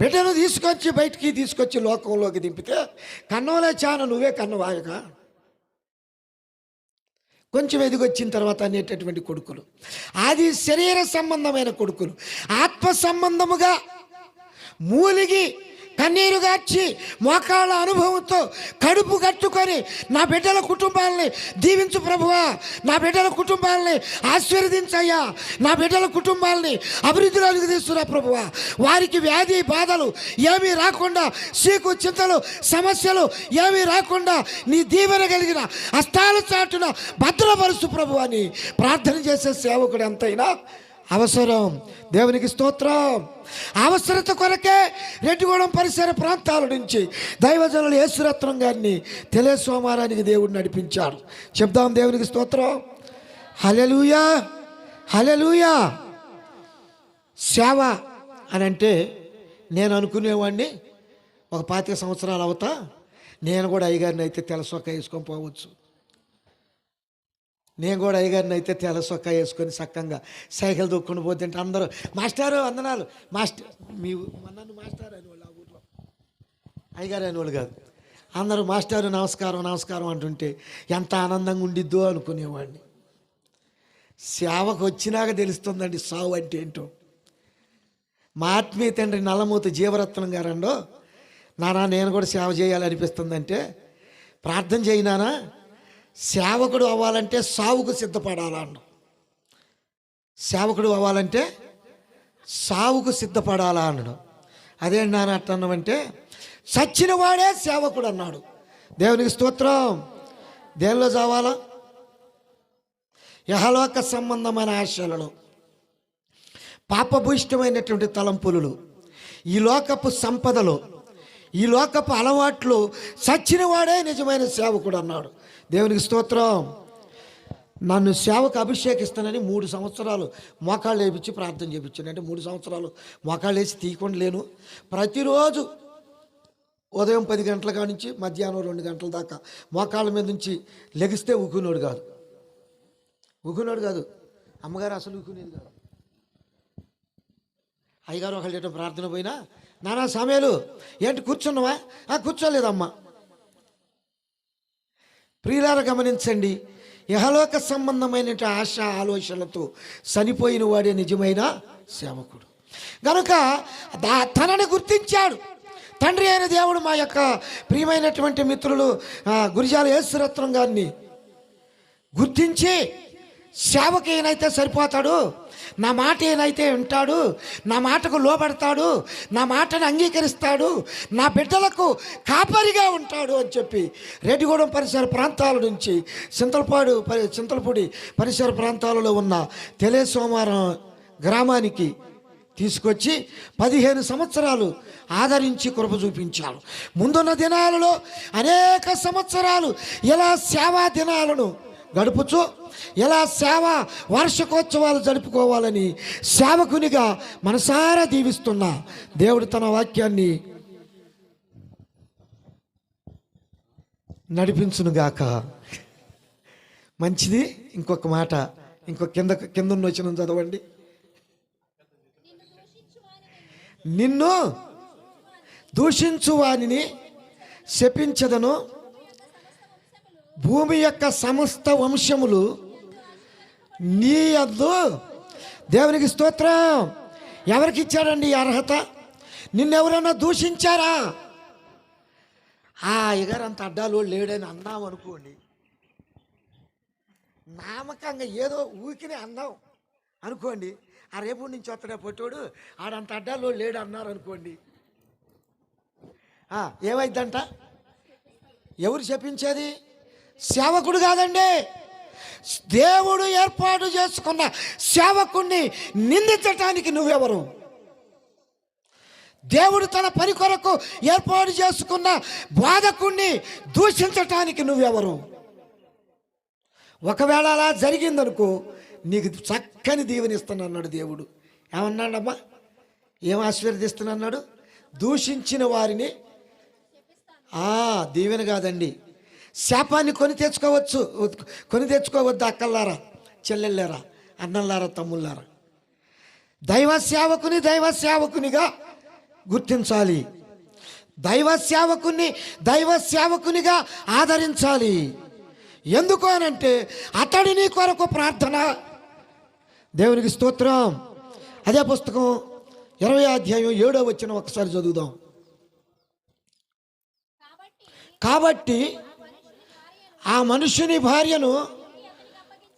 [SPEAKER 3] బిడ్డను బయటికి తీసుకొచ్చి లోకంలోకి దింపితే కన్నవలే చాను నువ్వే కన్నవాయక కొంచెం ఎదిగొచ్చిన తర్వాత అనేటటువంటి కొడుకులు, అది శరీర సంబంధమైన కొడుకులు. ఆత్మ సంబంధముగా మూలిగి కన్నీరు గార్చి మోకాళ్ళ అనుభవంతో కడుపు కట్టుకొని నా బిడ్డల కుటుంబాలని దీవించు ప్రభువా, నా బిడ్డల కుటుంబాలని ఆశీర్వదించయ్యా, నా బిడ్డల కుటుంబాలని అభివృద్ధిలోకి తీసుకురా ప్రభువా, వారికి వ్యాధి బాధలు ఏమీ రాకుండా, చీకు చింతలు సమస్యలు ఏమీ రాకుండా నీ దీవెన కలిగిన హస్తాల చాటున భద్రపరుచు ప్రభువా అని ప్రార్థన చేసే సేవకుడు ఎంతైనా అవసరం. దేవునికి స్తోత్రం. అవసరత కొరకే రెడ్డిగూడెం పరిసర ప్రాంతాల నుంచి దైవజనులు యేసురత్నం గారిని సోమవారానికి దేవుడు నడిపించాడు. చెప్దాం దేవునికి స్తోత్రం. హల్లెలూయా, హల్లెలూయా. సేవ అని అంటే నేను అనుకునేవాడిని ఒక 25 సంవత్సరాలు అవుతా నేను కూడా అయ్యగారిని అయితే తెలసొక్క వేసుకొని పోవచ్చు. నేను కూడా అయ్యగారిని అయితే తెలసొక్క వేసుకొని చక్కగా సైకిల్ దొక్కుని పోతుంటే అందరూ మాస్టారు వందనాలు, మాస్టర్ నన్ను మాస్టర్ అనేవాళ్ళు, ఆ ఊళ్ళో అయ్యగారు అనేవాళ్ళు కాదు, అందరూ మాస్టారు నమస్కారం నమస్కారం అంటుంటే ఎంత ఆనందంగా ఉండిద్దో అనుకునేవాడిని. సేవకు వచ్చినాక తెలుస్తుందండి సావు అంటే ఏంటో. మా ఆత్మీయ తండ్రి నల్లమూత జీవరత్నం గారండో నానా నేను కూడా సేవ చేయాలనిపిస్తుందంటే ప్రార్థన చేయనానా, సేవకుడు అవ్వాలంటే సావుకు సిద్ధపడాలా అన్నాడు. సేవకుడు అవ్వాలంటే సావుకు సిద్ధపడాలా అన్నాడు. అదే నాన్న అట్టన్నామంటే చచ్చిన వాడే సేవకుడు అన్నాడు. దేవునికి స్తోత్రం. దేనిలో చావాలా? యహలోక సంబంధమైన ఆశలలో, పాపభూయిష్టమైనటువంటి తలంపులు, ఈ లోకపు సంపదలు, ఈ లోకపు అలవాట్లు చచ్చిన వాడే నిజమైన సేవకుడు అన్నాడు. దేవునికి స్తోత్రం. నన్ను సేవకు అభిషేకిస్తానని 3 సంవత్సరాలు మోకాళ్ళు వేయించి ప్రార్థన చేయించాను. అంటే 3 సంవత్సరాలు మోకాళ్ళు వేసి తీయకుండా లేను. ప్రతిరోజు ఉదయం 10 గంటల కాడ నుంచి మధ్యాహ్నం 2 గంటల దాకా మోకాళ్ళ మీద నుంచి లెగిస్తే ఊకునోడు కాదు. అమ్మగారు అసలు ఊకునేది కాదు. అయ్యగారు ఒకళ్ళు ప్రార్థన పోయినా, నానా సమయాలు ఏంటి కూర్చున్నావా? కూర్చోలేదమ్మా. ప్రియులారా గమనించండి, యహలోక సంబంధమైన ఆశ ఆలోచనలతో చనిపోయిన వాడే నిజమైన సేవకుడు. కనుక తనని గుర్తించాడు తండ్రి అయిన దేవుడు. మా యొక్క ప్రియమైనటువంటి మిత్రులు గురిజాల యేసురత్నం గారిని గుర్తించి, సేవకు ఏనైతే సరిపోతాడు, నా మాట ఏనైతే వింటాడు, నా మాటకు లోబడతాడు, నా మాటను అంగీకరిస్తాడు, నా బిడ్డలకు కాపరిగా ఉంటాడు అని చెప్పి రెడ్డిగూడెం పరిసర ప్రాంతాల నుంచి చింతలపూడి పరిసర ప్రాంతాలలో ఉన్న తెలియసోమారం గ్రామానికి తీసుకొచ్చి 15 సంవత్సరాలు ఆదరించి కృప చూపించాడు. ముందున్న దినాలలో అనేక సంవత్సరాలు ఇలా సేవా దినాలను గడుపుచు, ఎలా సేవ వార్షికోత్సవాలు జరుపుకోవాలని సేవకునిగా మనసారా దీవిస్తున్నా దేవుడు తన వాక్యాన్ని నడిపించునుగాక. మంచిది. ఇంకొక మాట, కింద వచ్చిన చదవండి. నిన్ను దూషించు వానిని శపించదను, భూమి యొక్క సమస్త వంశములు నీ యందు. దేవునికి స్తోత్రం. ఎవరికి ఇచ్చాడండి ఈ అర్హత? నిన్నెవరన్నా దూషించారా? అయ్యగారు అంత అడ్డాలో లేడని అన్నాం అనుకోండి, నామకంగా ఏదో ఊకినే అన్నాం అనుకోండి, రేపు నుంచి వస్తాడే పొట్టోడు ఆడంత అడ్డాలో లేడు అన్నారు అనుకోండి, ఏమైందంట? ఎవరు చెప్పించేది? సేవకుడు కాదండి, దేవుడు ఏర్పాటు చేసుకున్న సేవకుణ్ణి నిందించటానికి నువ్వెవరు? దేవుడు తన పని కొరకు ఏర్పాటు చేసుకున్న బోధకుణ్ణి దూషించటానికి నువ్వెవరు? ఒకవేళ అలా జరిగిందనుకో, నీకు చక్కని దీవెనిస్తున్నాడు దేవుడు. ఏమన్నాడమ్మా? ఏం ఆశీర్వదిస్తున్నాడు? దూషించిన వారిని దీవెన కాదండి, శాపాన్ని కొని తెచ్చుకోవద్దు అక్కల్లారా, చెల్లెళ్ళారా, అన్నల్లారా, తమ్ముళ్ళారా. దైవ సేవకునిగా గుర్తించాలి. దైవ సేవకునిగా ఆదరించాలి. ఎందుకు అనంటే అతడి నీ కొరకు ప్రార్థన. దేవునికి స్తోత్రం. అదే పుస్తకం 20వ అధ్యాయం 7వ వచనం ఒకసారి చదువుదాం. కాబట్టి ఆ మనుషుని భార్యను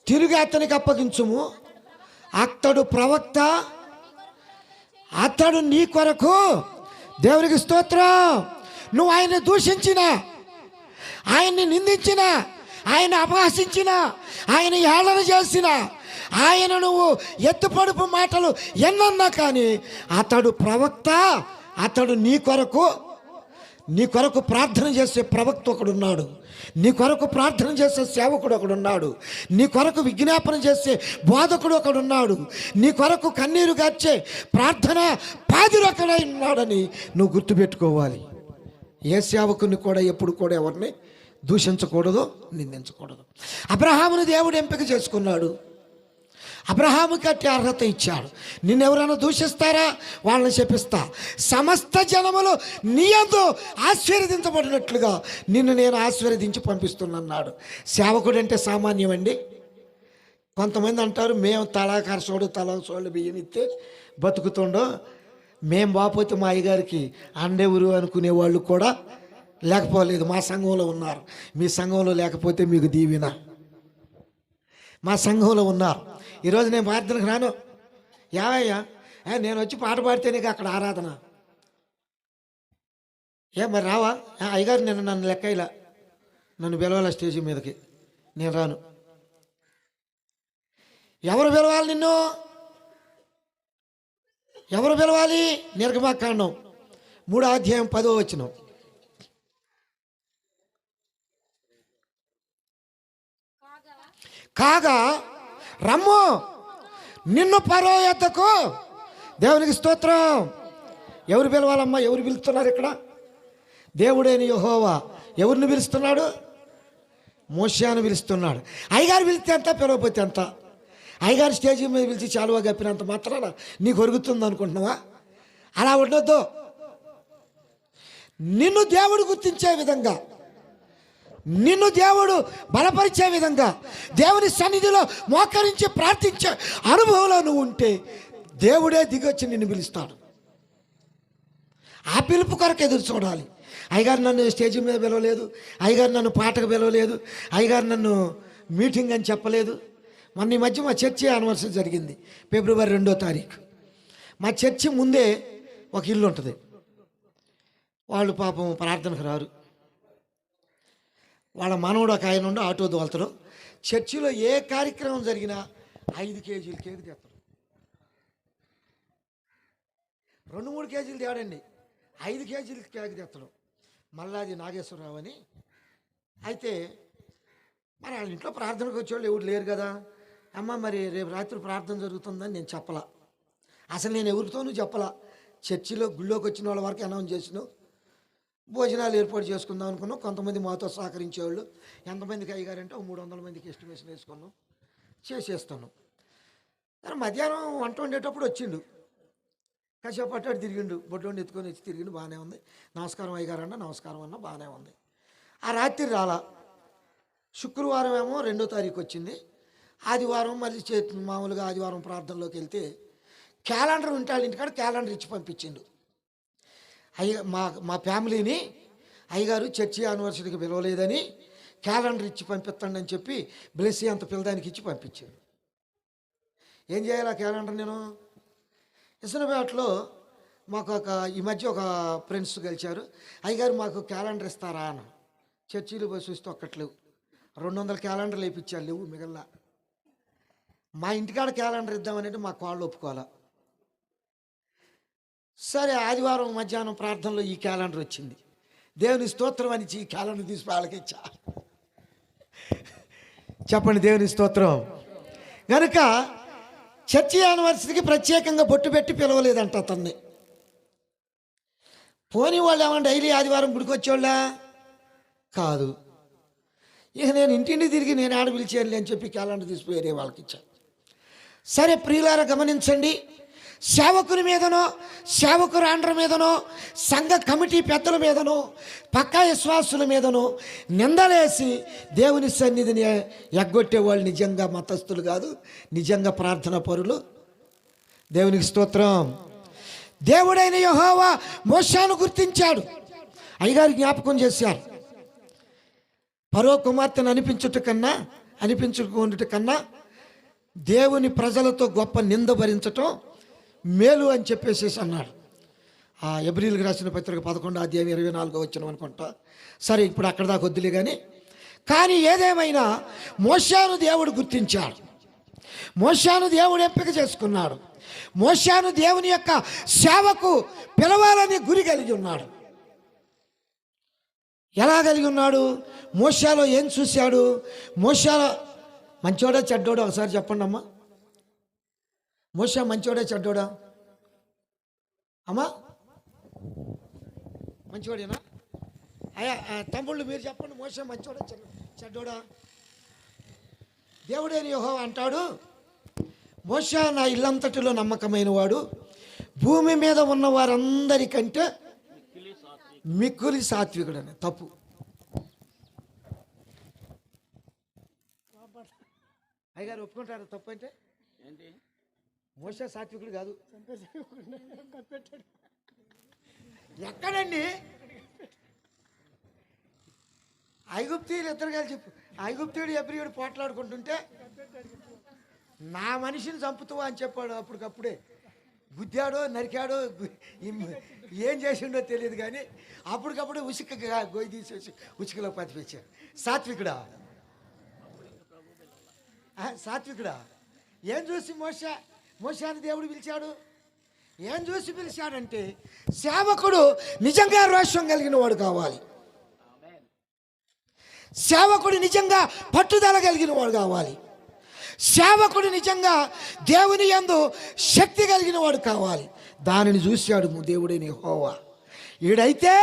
[SPEAKER 3] తిరిగి అతనికి అప్పగించుము, అతడు ప్రవక్త, అతడు నీ కొరకు. దేవునికి స్తోత్రం. నువ్వు ఆయన్ని దూషించినా, ఆయన్ని నిందించినా, ఆయన అపహసించిన, ఆయన ఏళన చేసిన, ఆయన నువ్వు ఎత్తుపడుపు మాటలు ఎన్నన్నా కానీ అతడు ప్రవక్త, అతడు నీ కొరకు ప్రార్థన చేసే ప్రవక్త ఒకడున్నాడు, నీ కొరకు ప్రార్థన చేసే సేవకుడు ఒకడున్నాడు, నీ కొరకు విజ్ఞాపన చేసే బోధకుడు ఒకడున్నాడు, నీ కొరకు కన్నీరు గార్చే ప్రార్థన పాదుడు ఒకడై ఉన్నాడని నువ్వు గుర్తుపెట్టుకోవాలి. ఏ సేవకుని కూడా ఎప్పుడు కూడా ఎవరిని దూషించకూడదు, నిందించకూడదు. అబ్రహాముని దేవుడు ఎంపిక చేసుకున్నాడు, అబ్రహాముకి అట్టి అర్హత ఇచ్చాడు. నిన్నెవరైనా దూషిస్తారా? వాళ్ళని శపిస్తా. సమస్త జనములు నీ యందు ఆశీర్వదించబడినట్లుగా నిన్ను నేను ఆశీర్వదించి పంపిస్తున్నాడు. సేవకుడు అంటే సామాన్యమండి. కొంతమంది అంటారు, మేము తలాకరసోడు బియ్యం ఇస్తే బతుకుతుండో, మేం బాపోతే మా అయ్యగారికి అండెవరు అనుకునే వాళ్ళు కూడా లేకపోలేదు. మా సంఘంలో ఉన్నారు. మీ సంఘంలో లేకపోతే మీకు దీవెన. మా సంఘంలో ఉన్నారు. ఈరోజు నేను ప్రార్థనకు రాను. యావయ్యా నేను వచ్చి పాట పాడితేనే అక్కడ ఆరాధన. మరి రావా? అయ్యగారు నేను నన్ను లెక్క ఇలా నన్ను పిలవాల స్టేజ్ మీదకి, నేను రాను. ఎవరు పిలవాలి నిన్ను? ఎవరు పిలవాలి? నిర్గమాకాండం 3వ అధ్యాయం 10వ వచనం. కాగా రమ్ము నిన్ను ఫరో యొద్దకు. దేవునికి స్తోత్రం. ఎవరు పిలవాలమ్మా? ఎవరు పిలుస్తున్నారు ఇక్కడ? దేవుడైన యెహోవా ఎవరిని పిలుస్తున్నాడు? మోషేను పిలుస్తున్నాడు. అయ్యగారు పిలిస్తే ఎంత, పిలవకపోతే ఎంత? అయ్యగారు స్టేజీ మీద పిలిచి చాలువా గప్పినంత మాత్రాన నీకు ఒరుగుతుంది అనుకుంటున్నావా? అలా ఉండొద్దు. నిన్ను దేవుడు గుర్తించే విధంగా, నిన్ను దేవుడు బలపరిచే విధంగా, దేవుని సన్నిధిలో మోకరించి ప్రార్థించే అనుభవంలో నువ్వు ఉంటే దేవుడే దిగొచ్చి నిన్ను పిలుస్తాడు. ఆ పిలుపు కొరకు ఎదురు చూడాలి. అయ్యగారు నన్ను స్టేజ్ మీద పిలవలేదు, అయ్యగారు నన్ను పాటకు పిలవలేదు, అయ్యగారు నన్ను మీటింగ్ అని చెప్పలేదు. మొన్న ఈ మధ్య మా చర్చి యానివర్సరీ జరిగింది, ఫిబ్రవరి 2వ తారీఖు. మా చర్చి ముందే ఒక ఇల్లు ఉంటుంది. వాళ్ళు పాపం ప్రార్థనకు రారు. వాళ్ళ మనవడు ఒక ఆయన ఉండి ఆటో దోలుతారు. చర్చిలో ఏ కార్యక్రమం జరిగినా 5 కేజీలు కేక్ తెస్తారు. 2-3 కేజీలు తేడండి, 5 కేజీలు కేక్ తెస్తాడు. మల్లాది నాగేశ్వరరావు అని. అయితే మరి వాళ్ళ ఇంట్లో ప్రార్థనకు వచ్చేవాళ్ళు ఎవరు లేరు కదా. అమ్మ మరి రేపు రాత్రి ప్రార్థన జరుగుతుందని నేను చెప్పలా. అసలు నేను ఎవరితోనూ చెప్పలా. చర్చిలో గుళ్ళోకి వచ్చిన వాళ్ళ వరకు అనౌన్స్ చేసినావు. భోజనాలు ఏర్పాటు చేసుకుందాం అనుకున్నాం. కొంతమంది మాతో సహకరించేవాళ్ళు. ఎంతమందికి అయ్యగారంటే 300 మందికి ఎస్టిమేషన్ వేసుకున్నాం, చేసేస్తున్నాం. కానీ మధ్యాహ్నం వంట వండేటప్పుడు వచ్చిండు. కాసేపు అట్టాడు తిరిగిండు, బొడ్లోండి ఎత్తుకొని వచ్చి తిరిగిండు. బాగానే ఉంది. నమస్కారం అయ్యగారు అన్న, నమస్కారం అన్న, బాగానే ఉంది. ఆ రాత్రి రాలా. శుక్రవారం ఏమో 2వ తారీఖు వచ్చింది. ఆదివారం మళ్ళీ మామూలుగా ఆదివారం ప్రార్థనలోకి వెళ్తే క్యాలెండర్ ఉంటే వాళ్ళ ఇంటికాడ క్యాలెండర్ ఇచ్చి పంపించిండు. మా ఫ్యామిలీని అయ్యగారు చర్చి యానివర్సరీకి పిలవలేదని క్యాలెండర్ ఇచ్చి పంపిస్తాను అని చెప్పి బ్లెస్సీ అంత పిల్లదానికి ఇచ్చి పంపించాడు. ఏం చేయాలి ఆ క్యాలెండర్? నేను ఇసనపేటలో మాకు ఈ మధ్య ఒక ఫ్రెండ్స్ కలిశారు. అయ్యగారు మాకు క్యాలెండర్ ఇస్తారా అన్న. చర్చీలు పోయి చూస్తే ఒక్కట్లేవు. 200 క్యాలెండర్లు వేయించాలి, లేవు మిగల్లా. మా ఇంటికాడ క్యాలెండర్ ఇద్దామనంటే మా కాళ్ళు ఒప్పుకోవాలా. సరే ఆదివారం మధ్యాహ్నం ప్రార్థనలో ఈ క్యాలెండర్ వచ్చింది. దేవుని స్తోత్రం అని ఈ క్యాలెండర్ తీసి వాళ్ళకి ఇచ్చా. చెప్పండి దేవుని స్తోత్రం. కనుక చర్చి యానివర్సరీకి ప్రత్యేకంగా బొట్టు పెట్టి పిలవలేదంట అతన్ని. పోనీ వాళ్ళు ఏమన్నా డైలీ ఆదివారం గుడికి వచ్చేవాళ్ళ కాదు. ఇక నేను ఇంటింటి తిరిగి నేను ఆడ పిలిచేయాలి అని చెప్పి క్యాలెండర్ తీసిపోయారే వాళ్ళకి ఇచ్చాను. సరే ప్రియులారా గమనించండి. సేవకుని మీదనో, సేవకురాండ్ర మీదనో, సంఘ కమిటీ పెద్దల మీదనో, పక్కా విశ్వాసుల మీదనో నిందలేసి దేవుని సన్నిధిని ఎగ్గొట్టే వాళ్ళు నిజంగా మతస్థులు కాదు, నిజంగా ప్రార్థనా పరులు. దేవునికి స్తోత్రం. దేవుడైన యెహోవా మోషేను గుర్తించాడు. అయ్యగారు జ్ఞాపకం చేశారు. ఫరో కుమార్తెను అనిపించుకుంటుట కన్నా దేవుని ప్రజలతో గొప్ప నింద భరించటం మేలు అని చెప్పేసి అన్నాడు. ఆ ఎబ్రీల్కి రాసిన పత్రిక 11వ అధ్యాయం 24వ వచనం అనుకుంటా. సరే ఇప్పుడు అక్కడ దాకా వద్దులే. కానీ ఏదేమైనా మోషేను దేవుడు గుర్తించాడు. మోషేను దేవుడు ఎంపిక చేసుకున్నాడు. మోషేను దేవుని యొక్క సేవకు పిలవాలని గురి కలిగి ఉన్నాడు. ఎలా కలిగి ఉన్నాడు? మోషేలో ఏం చూశాడు? మోషేలో మంచోడా చెడ్డోడా ఒకసారి చెప్పండి అమ్మా. మోషే మంచోడా చెడ్డోడా అమ్మా? మంచోడేనా? అయ్యా తమ్ముళ్ళు మీరు చెప్పండి, మోషే మంచోడా చెడ్డోడా? దేవుడైన యెహోవా అంటాడు, మోషే నా ఇల్లంతటిలో నమ్మకమైన వాడు, భూమి మీద ఉన్న వారందరికంటే మిక్కిలి సాత్వికుడు అని. తప్పు. అయ్యగారు ఒప్పుకుంటారు తప్పు అంటే ఏంటి? మోషే సాత్వికుడు కాదు. ఎక్కడండి? ఐగుప్తీయులు ఇద్దరు కలిసి చెప్పు. ఐగుప్తీయుడు ఎబ్రియుడు పోట్లాడుకుంటుంటే నా మనిషిని చంపుతావా అని చెప్పాడు. అప్పటికప్పుడే గుద్దాడో నరికాడో ఏం చేసిండో తెలియదు, కానీ అప్పటికప్పుడు ఉసుకగా గొయ్యి తీసేసి ఉసుకలో పతిపించాడు. సాత్వికుడా? సాత్వికుడా? ఏం చూసి మోషాని దేవుడు పిలిచాడు? ఏం చూసి పిలిచాడంటే సేవకుడు నిజంగా రోషం కలిగిన వాడు కావాలి. సేవకుడు నిజంగా పట్టుదల కలిగిన వాడు కావాలి. సేవకుడు నిజంగా దేవుని యందు శక్తి కలిగిన వాడు కావాలి. దానిని చూశాడు దేవుడైన యెహోవా. ఈడైతే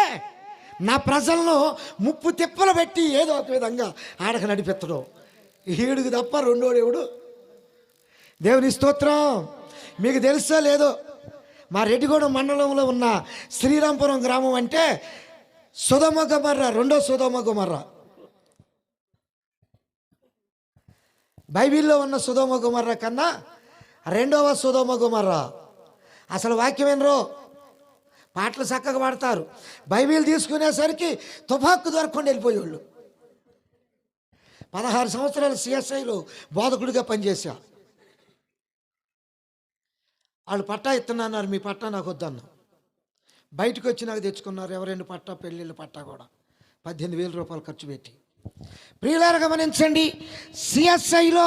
[SPEAKER 3] నా ప్రజలను ముప్పు తిప్పలు పెట్టి ఏదో ఒక విధంగా ఆడక నడిపెత్తడం, ఈడుకు తప్ప రెండోడు ఎవడు? దేవుని స్తోత్రం. మీకు తెలుసో లేదో, మా రెడ్డిగూడెం మండలంలో ఉన్న శ్రీరాంపురం గ్రామం అంటే సొదొమ గొమొర్రా, రెండో సొదొమ గొమొర్రా. బైబిల్లో ఉన్న సొదొమ గొమొర్రా కన్నా రెండవ సొదొమ గొమొర్రా. అసలు వాక్యం వినరు, పాటలు చక్కగా పాడతారు, బైబిల్ తీసుకునేసరికి తుపాకు దొరకకుండా వెళ్ళిపోయేవాళ్ళు. 16 సంవత్సరాలు సిఎస్ఐలో బోధకుడిగా పనిచేశా. వాళ్ళు పట్టా ఇస్తున్నారు, మీ పట్టా నాకు వద్దన్నా. బయటకు వచ్చి నాకు తెచ్చుకున్నారు. ఎవరైనా పట్టా, పెళ్ళిళ్ళ పట్టా కూడా 18,000 రూపాయలు ఖర్చు పెట్టి. ప్రియులారా గమనించండి, సిఎస్ఐలో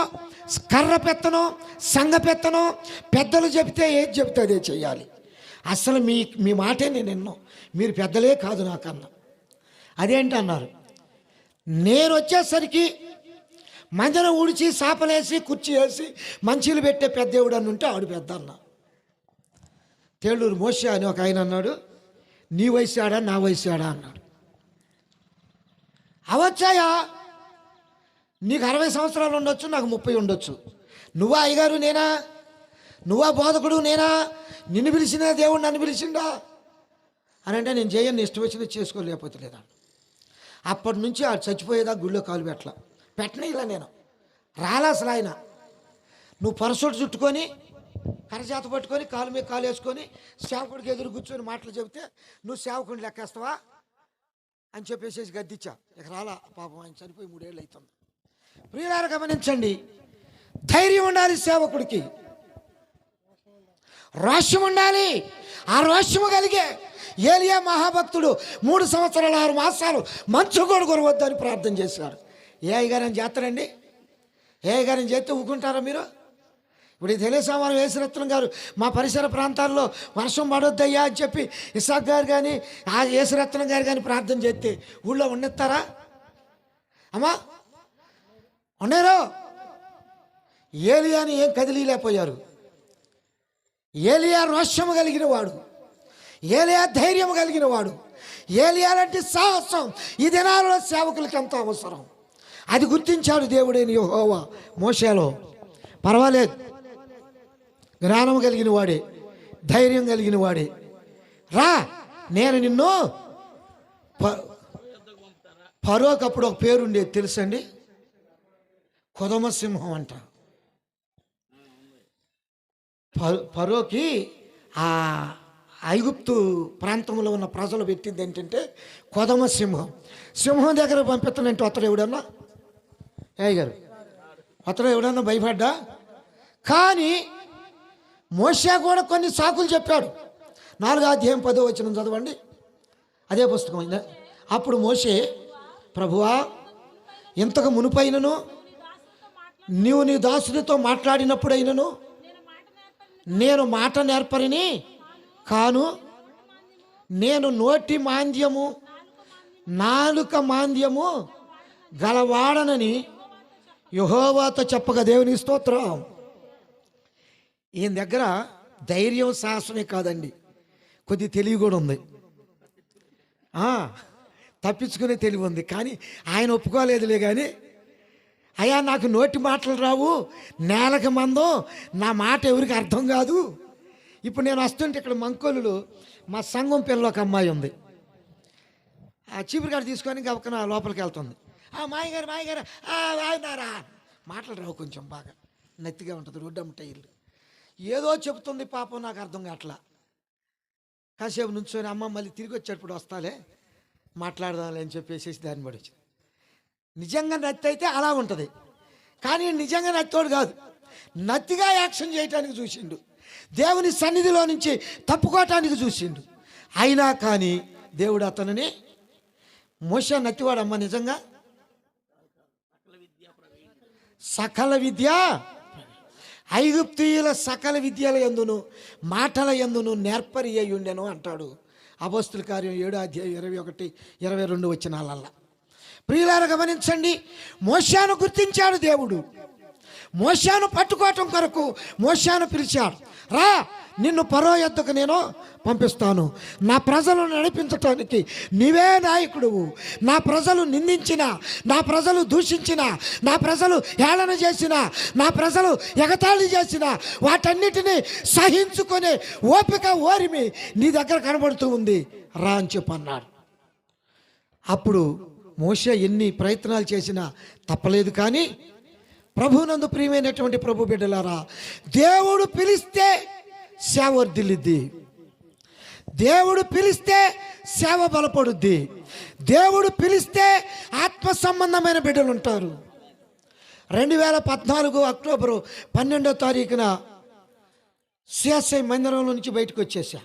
[SPEAKER 3] కర్ర పెత్తనం, సంఘ పెత్తనం, పెద్దలు చెబితే ఏది చెబితే అదే చేయాలి. అసలు మీ మాటే నేను ఎన్నో, మీరు పెద్దలే కాదు నాకన్నా. అదేంటి అన్నారు. నేను వచ్చేసరికి మందిరం ఊడిచి సాపలేసి కుర్చీ వేసి మంచీలు పెట్టే పెద్దేవుడు అని ఉంటే ఆడు పెద్ద అన్న. తేళ్ళూరు మోషే అని ఒక ఆయన అన్నాడు, నీ వయసు ఆడా నా వయసు ఆడా అన్నాడు. అవచ్చాయా, నీకు 60 సంవత్సరాలు ఉండొచ్చు, నాకు 30 ఉండొచ్చు. నువ్వా అయ్యగారు నేనా? నువ్వా బోధకుడు నేనా? నిన్ను పిలిచిన దేవుడు నన్ను పిలిచిండా అని అంటే నేను చేయను, ఇష్టం వచ్చినది చేసుకోలేకపోతే లేదా. అప్పటి నుంచి ఆ చచ్చిపోయేదా గుళ్ళో కాలు పెట్టనే ఇలా నేను రాలా. అసలు ఆయన నువ్వు పరసోటు చుట్టుకొని కరజాత పట్టుకొని కాలు మీద కాలు వేసుకొని సేవకుడికి ఎదురు కూర్చొని మాటలు చెబితే నువ్వు సేవకుడిని లెక్కేస్తావా అని చెప్పేసి గద్దిచ్చా. ఇక రాలా. పాపం ఆయన చనిపోయి 3 ఏళ్ళు అవుతుంది. ప్రియులారా గమనించండి, ధైర్యం ఉండాలి సేవకుడికి, రోషం ఉండాలి. ఆ రోషము కలిగే ఏలియా మహాభక్తుడు 3 సంవత్సరాలు 6 మాసాలు మంచు కూడా కొరవద్దని ప్రార్థన చేశాడు. ఏ అయ్యగారని చేస్తారండి? ఏ అయ్యగారని చేస్తే ఊరుకుంటారా మీరు? ఇప్పుడు ఈ తెలియసామాను యేసురత్నం గారు మా పరిసర ప్రాంతాల్లో వర్షం పడొద్దయ్యా అని చెప్పి ఇసాక్ గారు కానీ ఆ యేసురత్నం గారు కానీ ప్రార్థన చేస్తే ఊళ్ళో ఉండెత్తారా అమ్మా? ఉండేరో. ఏలియాని ఏం కదిలీలేకపోయారు. ఏలియా రోషము కలిగిన వాడు, ఏలియా ధైర్యం కలిగిన వాడు. ఏలియా లాంటి సాహసం ఈ దినాలలో సేవకులకి ఎంతో అవసరం. అది గుర్తించాడు దేవుడైన యెహోవా మోషేలో. పర్వాలేదు, జ్ఞానం కలిగిన వాడే, ధైర్యం కలిగిన వాడే. రా, నేను నిన్ను ఫరోకప్పుడు ఒక పేరుండేది తెలుసండి, కొదమ సింహం అంట. ఫరోకి ఆ ఐగుప్తు ప్రాంతంలో ఉన్న ప్రజలు పెట్టింది ఏంటంటే కొదమ సింహం. సింహం దగ్గర పంపిస్తానంటే అతడు ఎవడన్నా గారు అతడు ఎవడన్నా భయపడ్డా? కానీ మోషే కూడా కొన్ని సాకులు చెప్పాడు. 4వ అధ్యాయం 10వ వచనం చదవండి, అదే పుస్తకం. అప్పుడు మోషే, ప్రభువా, ఇంతకు మునుపైనను నీవు నీ దాసునితో మాట్లాడినప్పుడైనను నేను మాట నేర్పరిని కాను, నేను నోటి మాంద్యము నాలుక మాంద్యము గలవాడనని యెహోవాతో చెప్పగా. దేవుని స్తోత్రం. ఈయన దగ్గర ధైర్యం సాహసమే కాదండి, కొద్ది తెలివి కూడా ఉంది. తప్పించుకునే తెలివి ఉంది. కానీ ఆయన ఒప్పుకోలేదులే. కానీ అయ్యా, నాకు నోటి మాటలు రావు, నేలకు మందం, నా మాట ఎవరికి అర్థం కాదు. ఇప్పుడు నేను వస్తుంటే ఇక్కడ మంకోలులో మా సంఘం పిల్లలు ఒక అమ్మాయి ఉంది. ఆ చీపురు కాడ తీసుకొని గబక్కన లోపలికి వెళ్తుంది. మాయగారు మాయగారు ఆయనారా, మాటలు రావు, కొంచెం బాగా నత్తిగా ఉంటుంది, రోడ్డు అమ్మట ఇల్లు. ఏదో చెబుతుంది పాపం, నాకు అర్థం కావట్లా. కాసేపు నుంచొని అమ్మ మళ్ళీ తిరిగి వచ్చేటప్పుడు వస్తాలే మాట్లాడదాంలే అని చెప్పేసి దాన్ని పడి వచ్చింది. నిజంగా నత్తి అయితే అలా ఉంటుంది, కానీ నిజంగా నత్తోడు కాదు, నత్తిగా యాక్షన్ చేయటానికి చూసిండు, దేవుని సన్నిధిలో నుంచి తప్పుకోవటానికి చూసిండు. అయినా కానీ దేవుడు అతనిని, మోషే నత్తివాడమ్మ నిజంగా, సకల విద్య ఐగుప్తీయుల సకల విద్యల యందును మాటల యందును నేర్పరి అయి ఉండెను అంటాడు అపోస్తుల కార్యం 7:21-22 వచనాలల్లా. ప్రియులారా గమనించండి, మోషేను గుర్తించాడు దేవుడు. మోషేను పట్టుకోవటం కొరకు మోషేను పిలిచాడు. రా, నిన్ను ఫరో యొద్దకు నేను పంపిస్తాను, నా ప్రజలను నడిపించటానికి నీవే నాయకుడువు. నా ప్రజలు నిందించిన, నా ప్రజలు దూషించిన, నా ప్రజలు హేళన చేసిన, నా ప్రజలు ఎగతాళి చేసిన వాటన్నిటినీ సహించుకునే ఓపిక ఓరిమి నీ దగ్గర కనబడుతూ ఉంది, రా అని చెప్పన్నాడు. అప్పుడు మోషే ఎన్ని ప్రయత్నాలు చేసినా తప్పలేదు. కానీ ప్రభువునందు ప్రియమైనటువంటి ప్రభు బిడ్డలారా, దేవుడు పిలిస్తే సేవ వర్ధిల్లిద్ది, దేవుడు పిలిస్తే సేవ బలపడుద్ది, దేవుడు పిలిస్తే ఆత్మ సంబంధమైన బిడ్డలు ఉంటారు. 2014 అక్టోబరు 12వ తారీఖున సిఎస్ఐ మందిరంలో నుంచి బయటకు వచ్చేసా.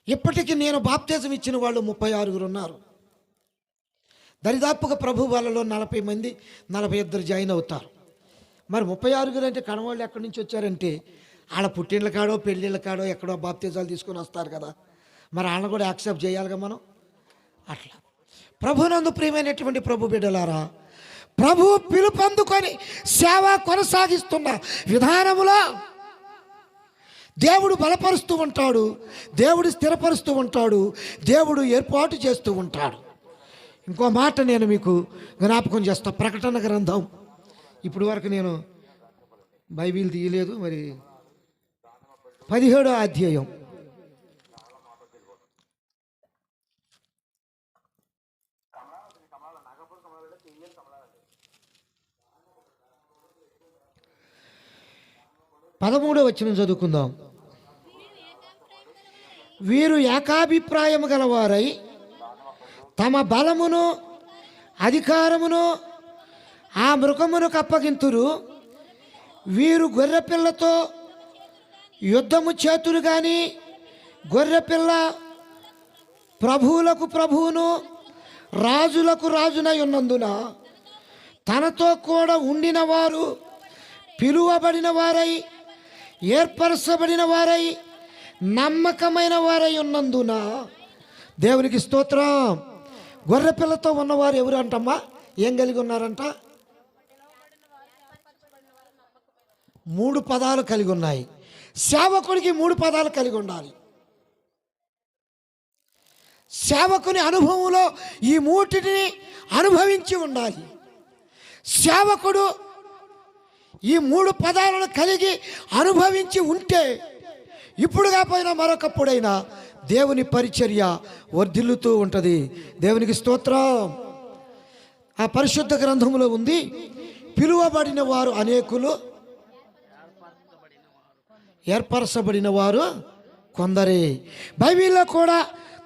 [SPEAKER 3] ఇప్పటికీ నేను బాప్తిజం ఇచ్చిన వాళ్ళు 36 ఉన్నారు. దరిదాపుగా ప్రభు వాళ్ళలో 40 మంది 42 జాయిన్ అవుతారు. మరి 36 అంటే కడవాళ్ళు ఎక్కడి నుంచి వచ్చారంటే వాళ్ళ పుట్టిళ్ళ కాడో పెళ్ళిళ్ళ కాడో ఎక్కడో బాప్తిజాలు తీసుకొని వస్తారు కదా, మరి వాళ్ళని కూడా యాక్సెప్ట్ చేయాలిగా మనం. అట్లా ప్రభునందు ప్రియమైనటువంటి ప్రభు బిడ్డలారా, ప్రభు పిలుపందుకొని సేవ కొనసాగిస్తున్న విధానములో దేవుడు బలపరుస్తూ ఉంటాడు, దేవుడు స్థిరపరుస్తూ ఉంటాడు, దేవుడు ఏర్పాటు చేస్తూ ఉంటాడు. ఇంకో మాట నేను మీకు జ్ఞాపకం చేస్తా. ప్రకటన గ్రంథం, ఇప్పుడు వరకు నేను బైబిల్ తీయలేదు, మరి 17వ అధ్యాయం పదమూడవ వచనం చదువుకుందాం. వీరు ఏకాభిప్రాయం గలవారై తమ బలమును అధికారమును ఆ మృగమునకు అప్పగింతురు. వీరు గొర్రెపిల్లతో యుద్ధము చేతురు కానీ గొర్రెపిల్ల ప్రభువులకు ప్రభువును రాజులకు రాజునై ఉన్నందున తనతో కూడా ఉండిన వారు పిలువబడిన వారై ఏర్పరచబడిన వారై నమ్మకమైన వారై ఉన్నందున దేవునికి స్తోత్రం. గొర్రెపిల్లతో ఉన్నవారు ఎవరు అంటమ్మా? ఏం కలిగి ఉన్నారంట? 3 పదాలు కలిగి ఉన్నాయి. సేవకుడికి 3 పదాలు కలిగి ఉండాలి. సేవకుని అనుభవంలో ఈ 3టిని అనుభవించి ఉండాలి. సేవకుడు ఈ 3 పదాలను కలిగి అనుభవించి ఉంటే ఇప్పుడు కాకపోయినా మరొకప్పుడైనా దేవుని పరిచర్య వర్ధిల్లుతూ ఉంటుంది. దేవునికి స్తోత్రం. ఆ పరిశుద్ధ గ్రంథంలో ఉంది, పిలువబడిన వారు అనేకులు, ఏర్పరచబడిన వారు కొందరే. బైబిల్లో కూడా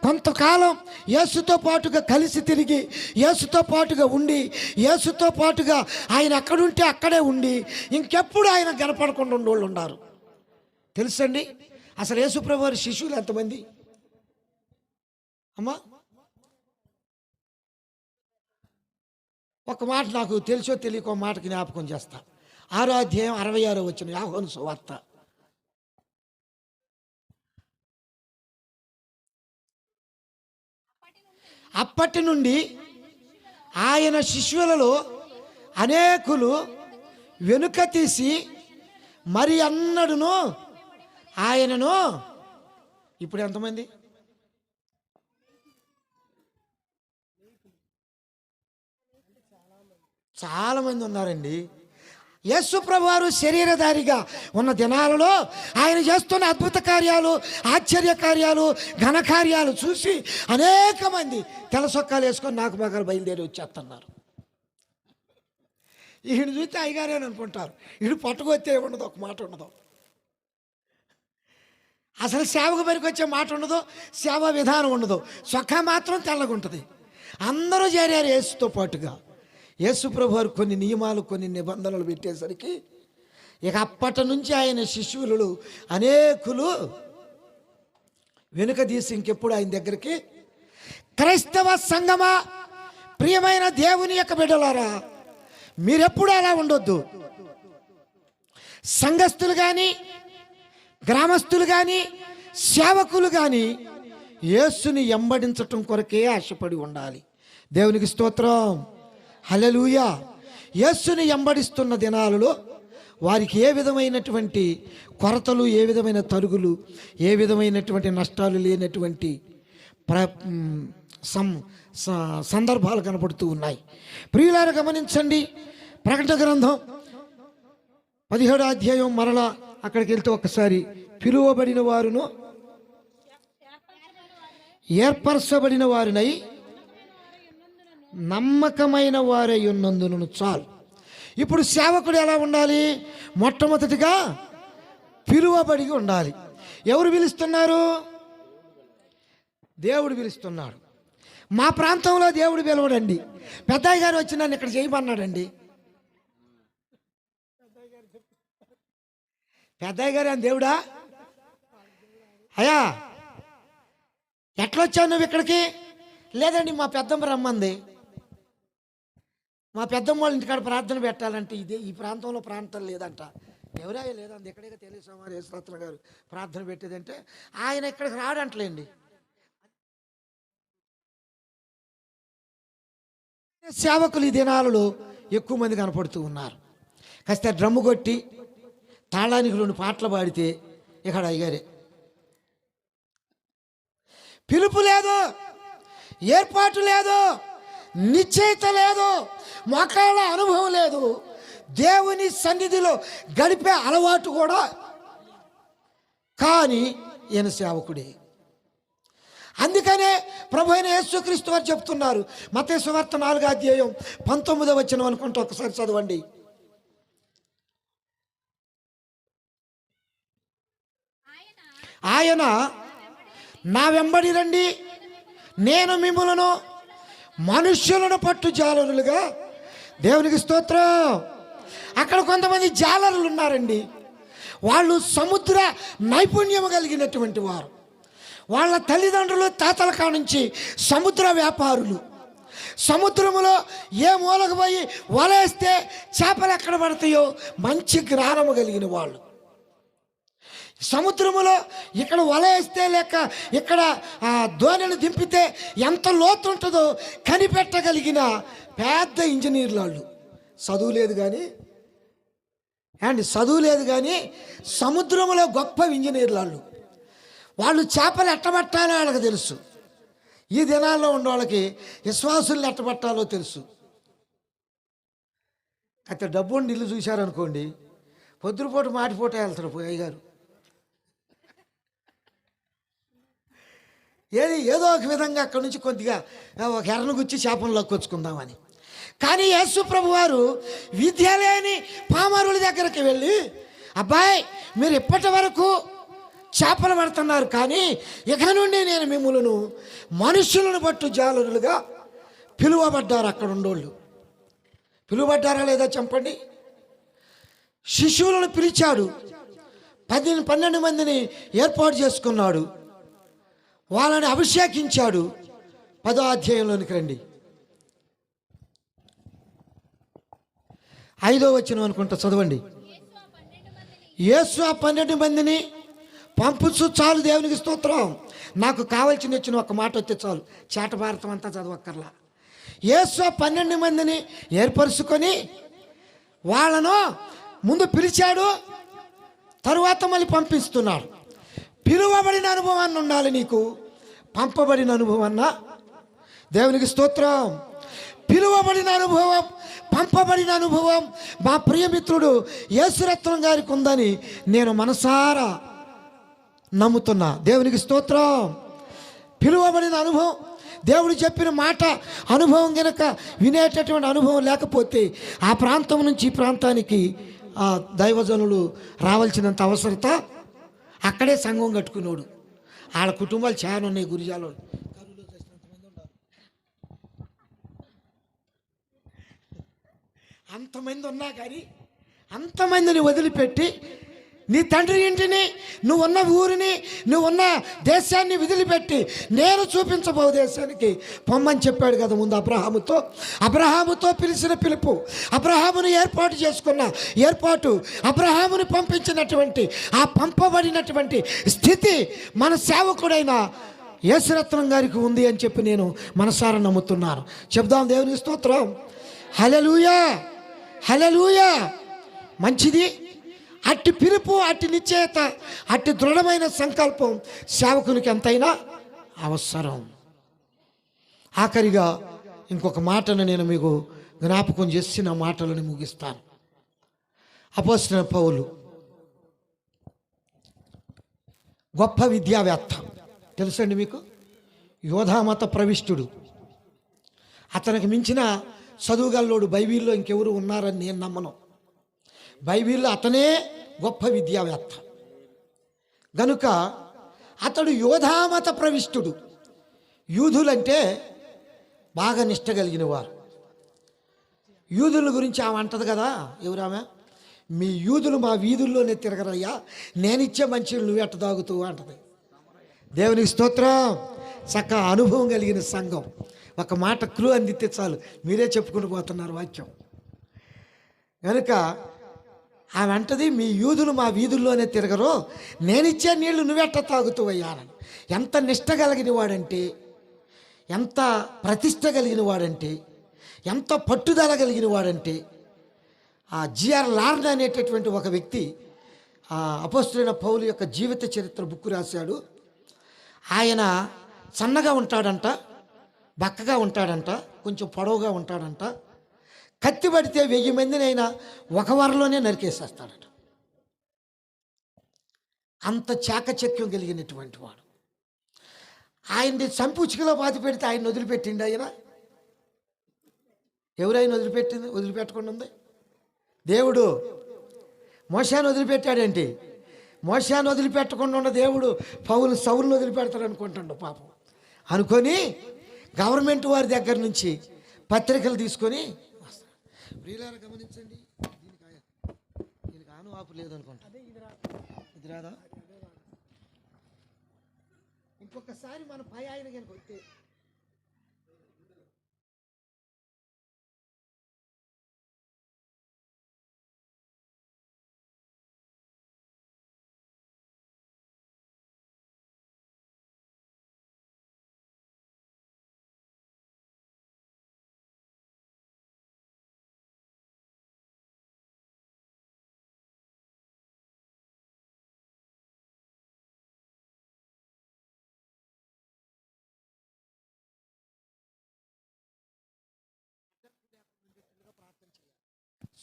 [SPEAKER 3] కొంతకాలం యేసుతో పాటుగా కలిసి తిరిగి, యేసుతో పాటుగా ఉండి, యేసుతో పాటుగా ఆయన ఎక్కడుంటే అక్కడే ఉండి ఇంకెప్పుడు ఆయన కనపడకుండా ఉండేవాళ్ళు ఉన్నారు. తెలుసండి అసలు యేసుప్రభు వారి శిష్యులు ఎంతమంది అమ్మా? ఒక మాట నాకు తెలుసో తెలియకో మాటకి జ్ఞాపకం చేస్తా. 6వ అధ్యాయం 66వ వచనం, యోహాను సువార్త. అప్పటి నుండి ఆయన శిష్యులలో అనేకులు వెనుక తీసి మరి అన్నడును ఆయనను, ఇప్పుడు ఎంతమంది? చాలామంది ఉన్నారండి. యేసు ప్రభువారు శరీరధారిగా ఉన్న దినాలలో ఆయన చేస్తున్న అద్భుత కార్యాలు, ఆశ్చర్య కార్యాలు, ఘనకార్యాలు చూసి అనేక మంది తెల్ల సొక్కాలు వేసుకొని నాకు మగాలు బయలుదేరి వచ్చేస్తున్నారు. ఈయన చూస్తే అయ్యగారే అని అనుకుంటారు. ఈడు పట్టుకొస్తే ఉండదు, ఒక మాట ఉండదు, అసలు సేవకు పనికి వచ్చే మాట ఉండదు, సేవా విధానం ఉండదు. సొక్క మాత్రం తెల్లగా ఉంటుంది. అందరూ చేరారు యేసుతో పాటుగా. యేసు ప్రభు వారు కొన్ని నియమాలు, కొన్ని నిబంధనలు పెట్టేసరికి ఇక అప్పటి నుంచి ఆయన శిష్యులు అనేకులు వెనుక తీసి ఇంకెప్పుడు ఆయన దగ్గరికి, క్రైస్తవ సంఘమా, ప్రియమైన దేవుని యొక్క బిడ్డలారా, మీరెప్పుడు అలా ఉండొద్దు. సంఘస్థులు కానీ, గ్రామస్తులు కానీ, సేవకులు కానీ యేసుని ఎంబడించటం కొరకే ఆశపడి ఉండాలి. దేవునికి స్తోత్రం, హల్లెలూయా. యేసుని ఎంబడిస్తున్న దినాలలో వారికి ఏ విధమైనటువంటి కొరతలు, ఏ విధమైన తరుగులు, ఏ విధమైనటువంటి నష్టాలు లేనటువంటి సందర్భాలు కనపడుతూ ఉన్నాయి. ప్రియులారా గమనించండి, ప్రకటన గ్రంథం 17వ అధ్యాయం మరలా అక్కడికి వెళ్తే ఒకసారి, పిలువబడిన వారును ఏర్పరచబడిన వారినై నమ్మకమైన వారై ఉన్నందును చాలు. ఇప్పుడు సేవకుడు ఎలా ఉండాలి? మొట్టమొదటిగా పిలువబడి ఉండాలి. ఎవరు పిలుస్తున్నారు? దేవుడు పిలుస్తున్నాడు. మా ప్రాంతంలో దేవుడు పిలవడండి. పెద్దయ్య గారు వచ్చి నన్ను ఇక్కడ చేయమన్నాడండి. పెద్దయ్య గారు అని దేవుడా? అయ్యా ఎట్లొచ్చావు నువ్వు ఇక్కడికి? లేదండి మా పెద్దమ్మ రమ్మంది. మా పెద్దమ్మ వాళ్ళ ఇంటికాడ ప్రార్థన పెట్టాలంటే ఇదే ఈ ప్రాంతంలో ప్రాంతం లేదంట. ఎవరా లేదండి, ఎక్కడికి తెలియసమారు యేసురత్న గారు ప్రార్థన పెట్టేదంటే ఆయన ఇక్కడికి రాడంటలేండి. సేవకులు ఈ దినాలలో ఎక్కువ మంది కనపడుతూ ఉన్నారు. కాస్త డ్రమ్ము కొట్టి తాళానికి 2 పాటలు పాడితే ఇక్కడ అయ్యారే. పిలుపు లేదు, ఏర్పాటు లేదు, నిశ్చయిత లేదు, మోకాళ్ళ అనుభవం లేదు, దేవుని సన్నిధిలో గడిపే అలవాటు కూడా. కానీ ఈయన సేవకుడే. అందుకనే ప్రభు అయిన యేసుక్రీస్తు వారు చెప్తున్నారు, మత్తయి సువార్త 4వ అధ్యాయం 19వ వచనం అనుకుంటూ ఒకసారి చదవండి. ఆయన నా వెంబడి రండి, నేను మిమ్ములను మనుష్యులను పట్టు జాలరులుగా. దేవునికి స్తోత్రం. అక్కడ కొంతమంది జాలరులు ఉన్నారండి. వాళ్ళు సముద్ర నైపుణ్యం కలిగినటువంటి వారు. వాళ్ళ తల్లిదండ్రులు తాతల కానుంచి సముద్ర వ్యాపారులు. సముద్రములో ఏ మూలకు పోయి వలేస్తే చేపలు ఎక్కడ పడతాయో మంచి జ్ఞానము కలిగిన వాళ్ళు. సముద్రములో ఇక్కడ వలేస్తే లేక ఇక్కడ ధోనిని దింపితే ఎంత లోతు ఉంటుందో కనిపెట్టగలిగిన పెద్ద ఇంజనీర్లు వాళ్ళు. చదువు లేదు కానీ సముద్రములో గొప్ప ఇంజనీర్లు వాళ్ళు చేపలు ఎట్టబట్టాలో వాళ్ళకి తెలుసు. ఈ దినాల్లో ఉన్న వాళ్ళకి విశ్వాసుల్ని ఎట్టబట్టాలో తెలుసు. అయితే డబ్బు ఇల్లు చూశారనుకోండి, పొద్దుపూట మాటిపూట వెళ్తారు అయ్యగారు. ఏదో ఒక విధంగా అక్కడి నుంచి కొద్దిగా ఒక ఎర్రను గుచ్చి చేపలు లక్కొచ్చుకుందామని. కానీ యేసు ప్రభు వారు విద్య లేని పామరుల దగ్గరికి వెళ్ళి, అబ్బాయి మీరు ఇప్పటి వరకు చేపలు పడుతున్నారు, కానీ ఇక నుండి నేను మిమ్ములను మనుషులను పట్టు జాలరులుగా పిలువబడ్డారు. అక్కడ ఉండోళ్ళు పిలువబడ్డారా లేదా చెప్పండి. శిష్యులను పిలిచాడు, 12 మందిని ఏర్పాటు చేసుకున్నాడు, వాళ్ళని అభిషేకించాడు. 10వ అధ్యాయంలోనికి రండి, 5వ వచనం అనుకుంటా చదవండి. యేసు ఆ 12 మందిని పంపుచు చాలు. దేవునికి స్తోత్రం. నాకు కావాల్సిన వచ్చిన ఒక మాట వస్తే చాలు, చేట భారతం అంతా చదవక్కర్లా. యేసు ఆ 12 మందిని ఏర్పరుచుకొని వాళ్ళను ముందు పిలిచాడు, తరువాత మళ్ళీ పంపిస్తున్నాడు. పిలువబడిన అనుభవాన్ని ఉండాలి నీకు, పంపబడిన అనుభవాన్న. దేవునికి స్తోత్రం. పిలువబడిన అనుభవం, పంపబడిన అనుభవం మా ప్రియమిత్రుడు యేసురత్నం గారికి ఉందని నేను మనసారా నమ్ముతున్నా. దేవునికి స్తోత్రం. పిలువబడిన అనుభవం, దేవుడు చెప్పిన మాట అనుభవం గనక వినేటటువంటి అనుభవం లేకపోతే ఆ ప్రాంతం నుంచి ఈ ప్రాంతానికి ఆ దైవజనులు రావాల్సినంత అవసరత అక్కడే సంఘం కట్టుకున్నాడు. వాళ్ళ కుటుంబాలు చాలా ఉన్నాయి గురిజాలో. అంతమంది ఉన్నా కానీ అంతమందిని వదిలిపెట్టి నీ తండ్రి ఇంటిని, నువ్వున్న ఊరిని, నువ్వున్న దేశాన్ని వదిలిపెట్టి నేను చూపించబో దేశానికి పొమ్మని చెప్పాడు కదా ముందు అబ్రహాముతో పిలిచిన పిలుపు, అబ్రహామును ఏర్పాటు చేసుకున్న ఏర్పాటు, అబ్రహాముని పంపించినటువంటి ఆ పంపబడినటువంటి స్థితి మన సేవకుడైన యేసురత్నం గారికి ఉంది అని చెప్పి నేను మనసారా నమ్ముతున్నాను. చెప్దాం దేవునికి స్తోత్రం. హల్లెలూయా, హల్లెలూయా. మంచిది. అట్టి పిలుపు, అట్టి నిశ్చయత, అట్టి దృఢమైన సంకల్పం సేవకునికి ఎంతైనా అవసరం. ఆఖరిగా ఇంకొక మాటను నేను మీకు జ్ఞాపకం చేసి నా మాటలను ముగిస్తాను. అపోస్తలుడైన పౌలు గొప్ప విద్యావేత్త, తెలుసండి మీకు, యోధామత ప్రవిష్టుడు. అతనికి మించిన చదువుగల్లోడు బైబిల్లో ఇంకెవరు ఉన్నారని నేను నమ్మను. బైబిల్లో అతనే గొప్ప విద్యావేత్త గనుక అతడు యోధామత ప్రవిష్టుడు. యూదులంటే బాగా నిష్ట కలిగిన వారు. యూదుల గురించి ఆమె అంటది కదా, ఎవరామె, మీ యూదులు మా వీధుల్లోనే తిరగరయ్యా, నేనిచ్చే మంచిలు నువ్వు ఎట్ట తాగుతూ అంటది. దేవునికి స్తోత్రం. చక్క అనుభవం కలిగిన సంఘం. ఒక మాట క్లూ అందితే చాలు, మీరే చెప్పుకుంటూ పోతున్నారు వాక్యం. కనుక ఆమె అంటది, మీ యూదులు మా వీధుల్లోనే తిరగరు, నేనిచ్చే నీళ్లు నువ్వెట్ట తాగుతావయ్యానని. ఎంత నిష్ట కలిగిన వాడంటే, ఎంత ప్రతిష్ట కలిగిన వాడంటే, ఎంత పట్టుదల కలిగిన వాడంటే, ఆ జిఆర్ లార్న్ అనేటటువంటి ఒక వ్యక్తి ఆ అపోస్తలుడైన పౌలు యొక్క జీవిత చరిత్ర బుక్ రాశాడు. ఆయన సన్నగా ఉంటాడంట, బక్కగా ఉంటాడంట, కొంచెం పొడవుగా ఉంటాడంట. కత్తి పడితే 1000 మందినైనా ఒక వారంలోనే నరికేసేస్తాడట. అంత చాకచక్యం కలిగినటువంటి వాడు. ఆయన్ని సంపుచికలో బాధ పెడితే ఆయన వదిలిపెట్టిండి. ఆయన ఎవరైనా వదిలిపెట్టకుండా ఉంది. దేవుడు మోషేను వదిలిపెట్టాడేంటి? మోషేను వదిలిపెట్టకుండా ఉన్న దేవుడు సౌలును వదిలిపెడతాడు అనుకుంటాడు పాపం. అనుకొని గవర్నమెంట్ వారి దగ్గర నుంచి పత్రికలు తీసుకొని ప్రియులారా గమనించండి, దీనికి ఆను ఆపు లేదనుకుంటా. ఇది రాదా? ఇంకొకసారి మన పై ఆయన కనుక వస్తే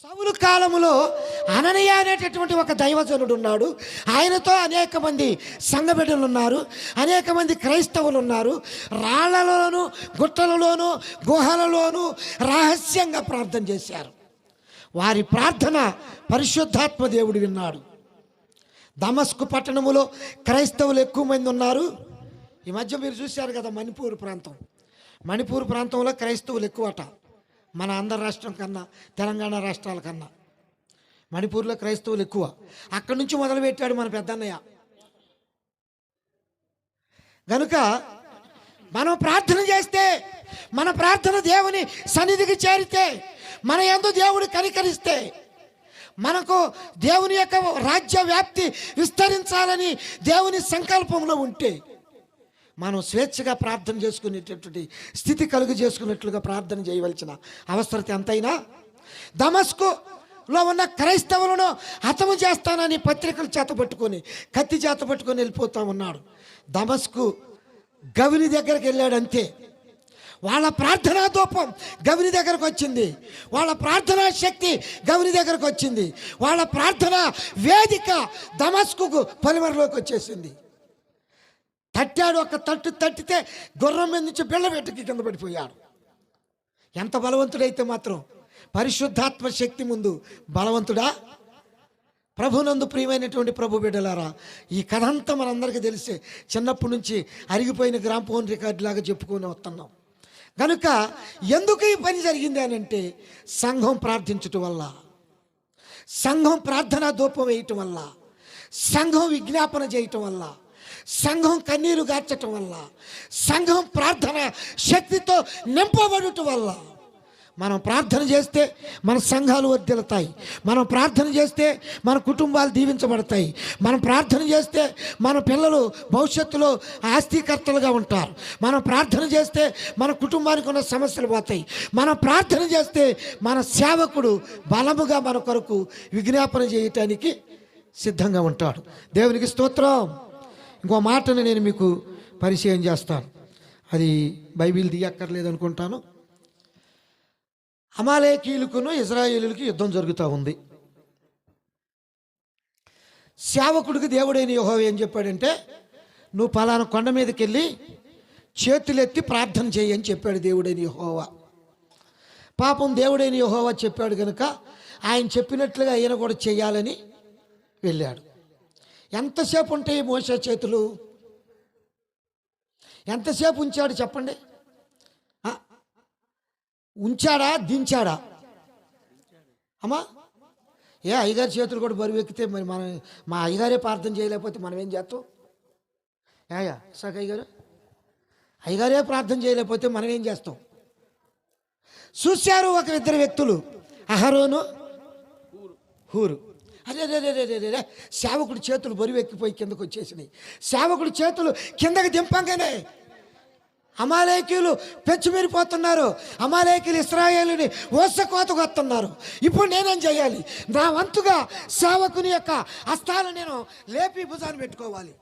[SPEAKER 3] సౌలు కాలములో అననీయ అనేటటువంటి ఒక దైవజనుడు ఉన్నాడు. ఆయనతో అనేక మంది సంఘబిడ్డలు ఉన్నారు, అనేక మంది క్రైస్తవులు ఉన్నారు. రాళ్లలోను, గుట్టలలోను, గుహలలోను రహస్యంగా ప్రార్థన చేశారు. వారి ప్రార్థన పరిశుద్ధాత్మ దేవుడు విన్నాడు. దమస్కు పట్టణములో క్రైస్తవులు ఎక్కువ మంది ఉన్నారు. ఈ మధ్య మీరు చూశారు కదా, మణిపూర్ ప్రాంతంలో క్రైస్తవులు ఎక్కువట. మన ఆంధ్ర రాష్ట్రం కన్నా, తెలంగాణ రాష్ట్రాల కన్నా మణిపూర్లో క్రైస్తవులు ఎక్కువ. అక్కడి నుంచి మొదలుపెట్టాడు మన పెద్దన్నయ్య. కనుక మనం ప్రార్థన చేస్తే, మన ప్రార్థన దేవుని సన్నిధికి చేరితే, మన యందు దేవుడు కనికరిస్తే, మనకు దేవుని యొక్క రాజ్య వ్యాప్తి విస్తరించాలని దేవుని సంకల్పంలో ఉంటే, మనం స్వేచ్ఛగా ప్రార్థన చేసుకునేటటువంటి స్థితి కలుగు చేసుకున్నట్లుగా ప్రార్థన చేయవలసిన అవసరం ఎంతైనా. దమస్కులో ఉన్న క్రైస్తవులను హతము చేస్తానని పత్రికలు చేతపట్టుకొని, కత్తి చేతపట్టుకొని వెళ్ళిపోతా ఉన్నాడు. దమస్కు గవిని దగ్గరికి వెళ్ళాడు అంతే. వాళ్ళ ప్రార్థనా ధూపం గవిని దగ్గరకు వచ్చింది, వాళ్ళ ప్రార్థనా శక్తి గవిని దగ్గరకు వచ్చింది, వాళ్ళ ప్రార్థన వేదిక దమస్కుకు పొలిమరలోకి వచ్చేసింది. తట్టాడు, ఒక తట్టు తట్టితే గుర్రం మీద నుంచి బిళ్ళ పెట్టుకి కింద పడిపోయాడు. ఎంత బలవంతుడైతే మాత్రం పరిశుద్ధాత్మ శక్తి ముందు బలవంతుడా? ప్రభునందు ప్రియమైనటువంటి ప్రభు బిడ్డలారా, ఈ కథ అంతా మనందరికీ తెలిసే, చిన్నప్పటి నుంచి అరిగిపోయిన గ్రామ్ఫోన్ రికార్డు లాగా చెప్పుకొని వస్తున్నాం. కనుక ఎందుకు ఈ పని జరిగింది అని అంటే, సంఘం ప్రార్థించటం వల్ల, సంఘం ప్రార్థనా ధూపం వేయటం వల్ల, సంఘం విజ్ఞాపన చేయటం వల్ల, సంఘం కన్నీరు గార్చటం వల్ల, సంఘం ప్రార్థన శక్తితో నింపబడటం వల్ల. మనం ప్రార్థన చేస్తే మన సంఘాలు వర్ధిల్లుతాయి. మనం ప్రార్థన చేస్తే మన కుటుంబాలు దీవించబడతాయి. మనం ప్రార్థన చేస్తే మన పిల్లలు భవిష్యత్తులో ఆస్తికర్తలుగా ఉంటారు. మనం ప్రార్థన చేస్తే మన కుటుంబానికి ఉన్న సమస్యలు పోతాయి. మనం ప్రార్థన చేస్తే మన సేవకుడు బలముగా మన కొరకు విజ్ఞాపన చేయటానికి సిద్ధంగా ఉంటాడు. దేవునికి స్తోత్రం. ఇంకో మాటను నేను మీకు పరిచయం చేస్తాను. అది బైబిల్ తీయక్కర్లేదు అనుకుంటాను. అమాలేకీయులకును ఇజ్రాయేలులకు యుద్ధం జరుగుతూ ఉంది. సేవకుడికి దేవుడైన యెహోవా ఏం చెప్పాడంటే, నువ్వు పలానా కొండ మీదకి వెళ్ళి చేతులెత్తి ప్రార్థన చేయి అని చెప్పాడు దేవుడైన యెహోవా. పాపం దేవుడైన యెహోవా చెప్పాడు కనుక ఆయన చెప్పినట్లుగా ఆయన కూడా చేయాలని వెళ్ళాడు. ఎంతసేపు ఉంటాయి మోసే చేతులు? ఎంతసేపు ఉంచాడు చెప్పండి? ఉంచాడా, దించాడా? అమ్మా, అయ్యగారి చేతులు కూడా బరువు ఎక్కితే మరి మనం, మా అయ్యగారే ప్రార్థన చేయలేకపోతే మనం ఏం చేస్తాం? అయ్యగారు అయ్యగారే ప్రార్థన చేయలేకపోతే మనం ఏం చేస్తాం? చూశారు ఒక ఇద్దరు వ్యక్తులు, అహరోను హూరు. అరే సేవకుడి చేతులు బరువు ఎక్కిపోయి కిందకు వచ్చేసినాయి. సేవకుడి చేతులు కిందకి దింపంగానే అమాలేకీయులు పెచ్చుమీరిపోతున్నారు. అమాలేకీయులు ఇశ్రాయేలుని ఓసకోతకు వస్తున్నారు. ఇప్పుడు నేనేం చేయాలి? నా వంతుగా సేవకుని యొక్క హస్తాలు నేను లేపి భుజాన్ని పెట్టుకోవాలి.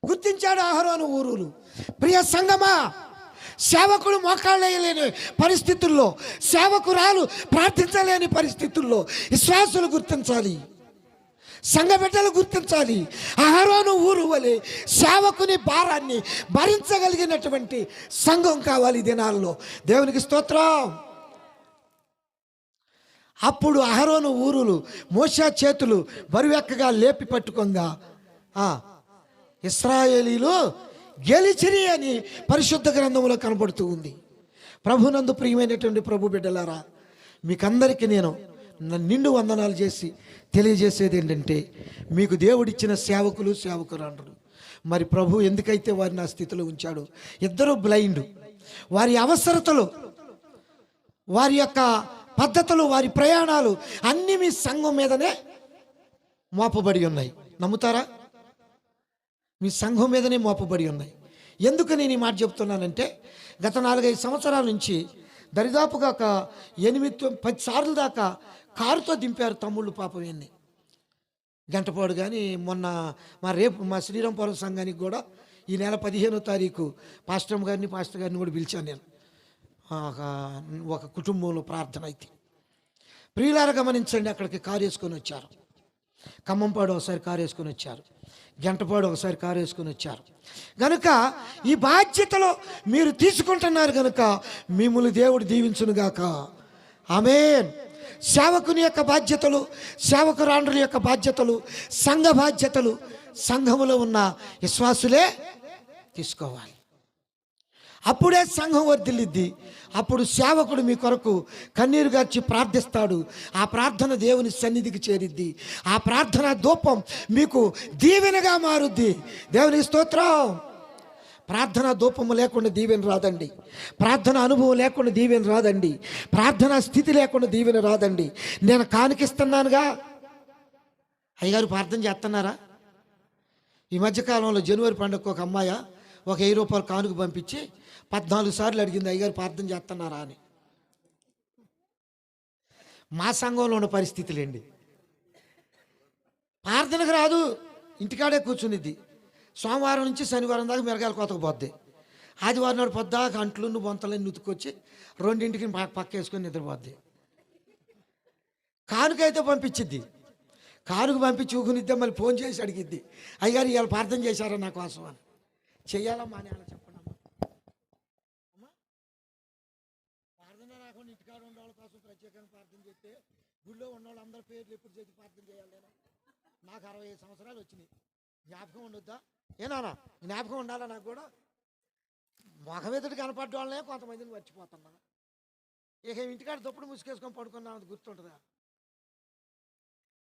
[SPEAKER 3] గుర్తించాడు అహరోను ఊరులు. ప్రియ సంగమా, సేవకుడు మోకాళ్ళు వేయలేని పరిస్థితుల్లో, సేవకురాలు ప్రార్థించలేని పరిస్థితుల్లో విశ్వాసులు గుర్తించాలి, సంఘ బిడ్డలు గుర్తించాలి. అహరోను ఊరు వలె సేవకుని భారాన్ని భరించగలిగినటువంటి సంఘం కావాలి ఈ దినాల్లో. దేవునికి స్తోత్రం. అప్పుడు అహరోను ఊరులు మోషే చేతులు బరువెక్కగా లేపి పట్టుకుందా ఇశ్రాయేలీలు గెలిచిరి అని పరిశుద్ధ గ్రంథంలో కనబడుతూ ఉంది. ప్రభునందు ప్రియమైనటువంటి ప్రభు బిడ్డలారా, మీకందరికీ నేను నిండు వందనాలు చేసి తెలియజేసేది ఏంటంటే, మీకు దేవుడిచ్చిన సేవకులు సేవకురాండ్రులు, మరి ప్రభు ఎందుకైతే వారిని ఆ స్థితిలో ఉంచాడు? ఇద్దరు బ్లైండ్. వారి అవసరతలు, వారి యొక్క పద్ధతులు, వారి ప్రయాణాలు అన్నీ మీ సంఘం మీదనే మోపబడి ఉన్నాయి. నమ్ముతారా? మీ సంఘం మీదనే మోపబడి ఉన్నాయి. ఎందుకు నేను ఈ మాట చెప్తున్నానంటే, గత 4-5 సంవత్సరాల నుంచి దరిదాపుగా ఒక 8-10 సార్లు దాకా కారుతో దింపారు తమ్ముళ్ళు పాపం. ఎన్ని గంటపాడు. కానీ మొన్న మా శ్రీరాంపురం సంఘానికి కూడా ఈ నెల 15వ తారీఖు పాస్టర్ గారిని కూడా పిలిచాను నేను. ఒక కుటుంబంలో ప్రార్థన అయితే ప్రియులారా గమనించండి, అక్కడికి కారు వేసుకొని వచ్చారు. ఖమ్మంపాడు ఒకసారి కారు వేసుకొని వచ్చారు, గంటపాడు ఒకసారి కారు వేసుకొని వచ్చారు. కనుక ఈ బాధ్యతలో మీరు తీసుకుంటున్నారు కనుక మిమ్మల్ని దేవుడు దీవించునుగాక. ఆమేన్. సేవకుని యొక్క బాధ్యతలు, సేవకురాండ్రుల యొక్క బాధ్యతలు, సంఘ బాధ్యతలు సంఘములో ఉన్న విశ్వాసులే తీసుకోవాలి. అప్పుడే సంఘం వర్ధిల్లిద్ది. అప్పుడు సేవకుడు మీ కొరకు కన్నీరు గార్చి ప్రార్థిస్తాడు. ఆ ప్రార్థన దేవుని సన్నిధికి చేరిద్ది. ఆ ప్రార్థన ధూపం మీకు దీవెనగా మారుద్ది. దేవునికి స్తోత్రం. ప్రార్థన ధూపము లేకుండా దీవెన రాదండి. ప్రార్థన అనుభవం లేకుండా దీవెన రాదండి. ప్రార్థన స్థితి లేకుండా దీవెన రాదండి. నేను కానుకిస్తున్నానుగా, అయ్యగారు ప్రార్థన చేస్తున్నారా? ఈ మధ్యకాలంలో జనవరి పండుగకు ఒక అమ్మాయి ఒక 1000 రూపాయలు కానుక పంపించి 14 సార్లు అడిగింది, అయ్యగారు ప్రార్థన చేస్తున్నారా అని. మా సంఘంలో ఉన్న పరిస్థితులేండి. ప్రార్థనకు రాదు, ఇంటికాడే కూర్చునిద్ది. సోమవారం నుంచి శనివారం దాకా మిరగాయలు కోతకు పోద్ది. ఆదివారం నాడు పొద్దాక అంట్లు బొంతలన్నీ ఉతుకొచ్చి 2ంటికి పక్క వేసుకొని నిద్రపోద్ది. కానుకైతే పంపించిద్ది. కారుకు పంపించి ఊకునిద్దే మళ్ళీ ఫోన్ చేసి అడిగిద్ది, అయ్యగారు ఇవాళ ప్రార్థన చేశారా నా కోసం అని. చెయ్యాలమ్మా అని అలా చెప్పండి అమ్మా. ప్రార్థన రాకుండా ఇంటికాడ ఉన్న వాళ్ళ కోసం ప్రత్యేకంగా ప్రార్థన చేస్తే గుళ్ళో ఉన్న వాళ్ళు అందరి పేర్లు ఎప్పుడు చేసి ప్రార్థన చేయాలి నేను? నాకు 65 సంవత్సరాలు వచ్చినాయి. జ్ఞాపకం ఉండొద్దా? ఏనానా జ్ఞాపకం ఉండాలా? నాకు కూడా మొఖమెదుటి కనపడ్డ వాళ్ళనే కొంతమందిని మర్చిపోతున్నా. ఇక ఇంటికాడ దుప్పుడు ముసుకేసుకొని పడుకున్నాను, అది గుర్తుంటుందా?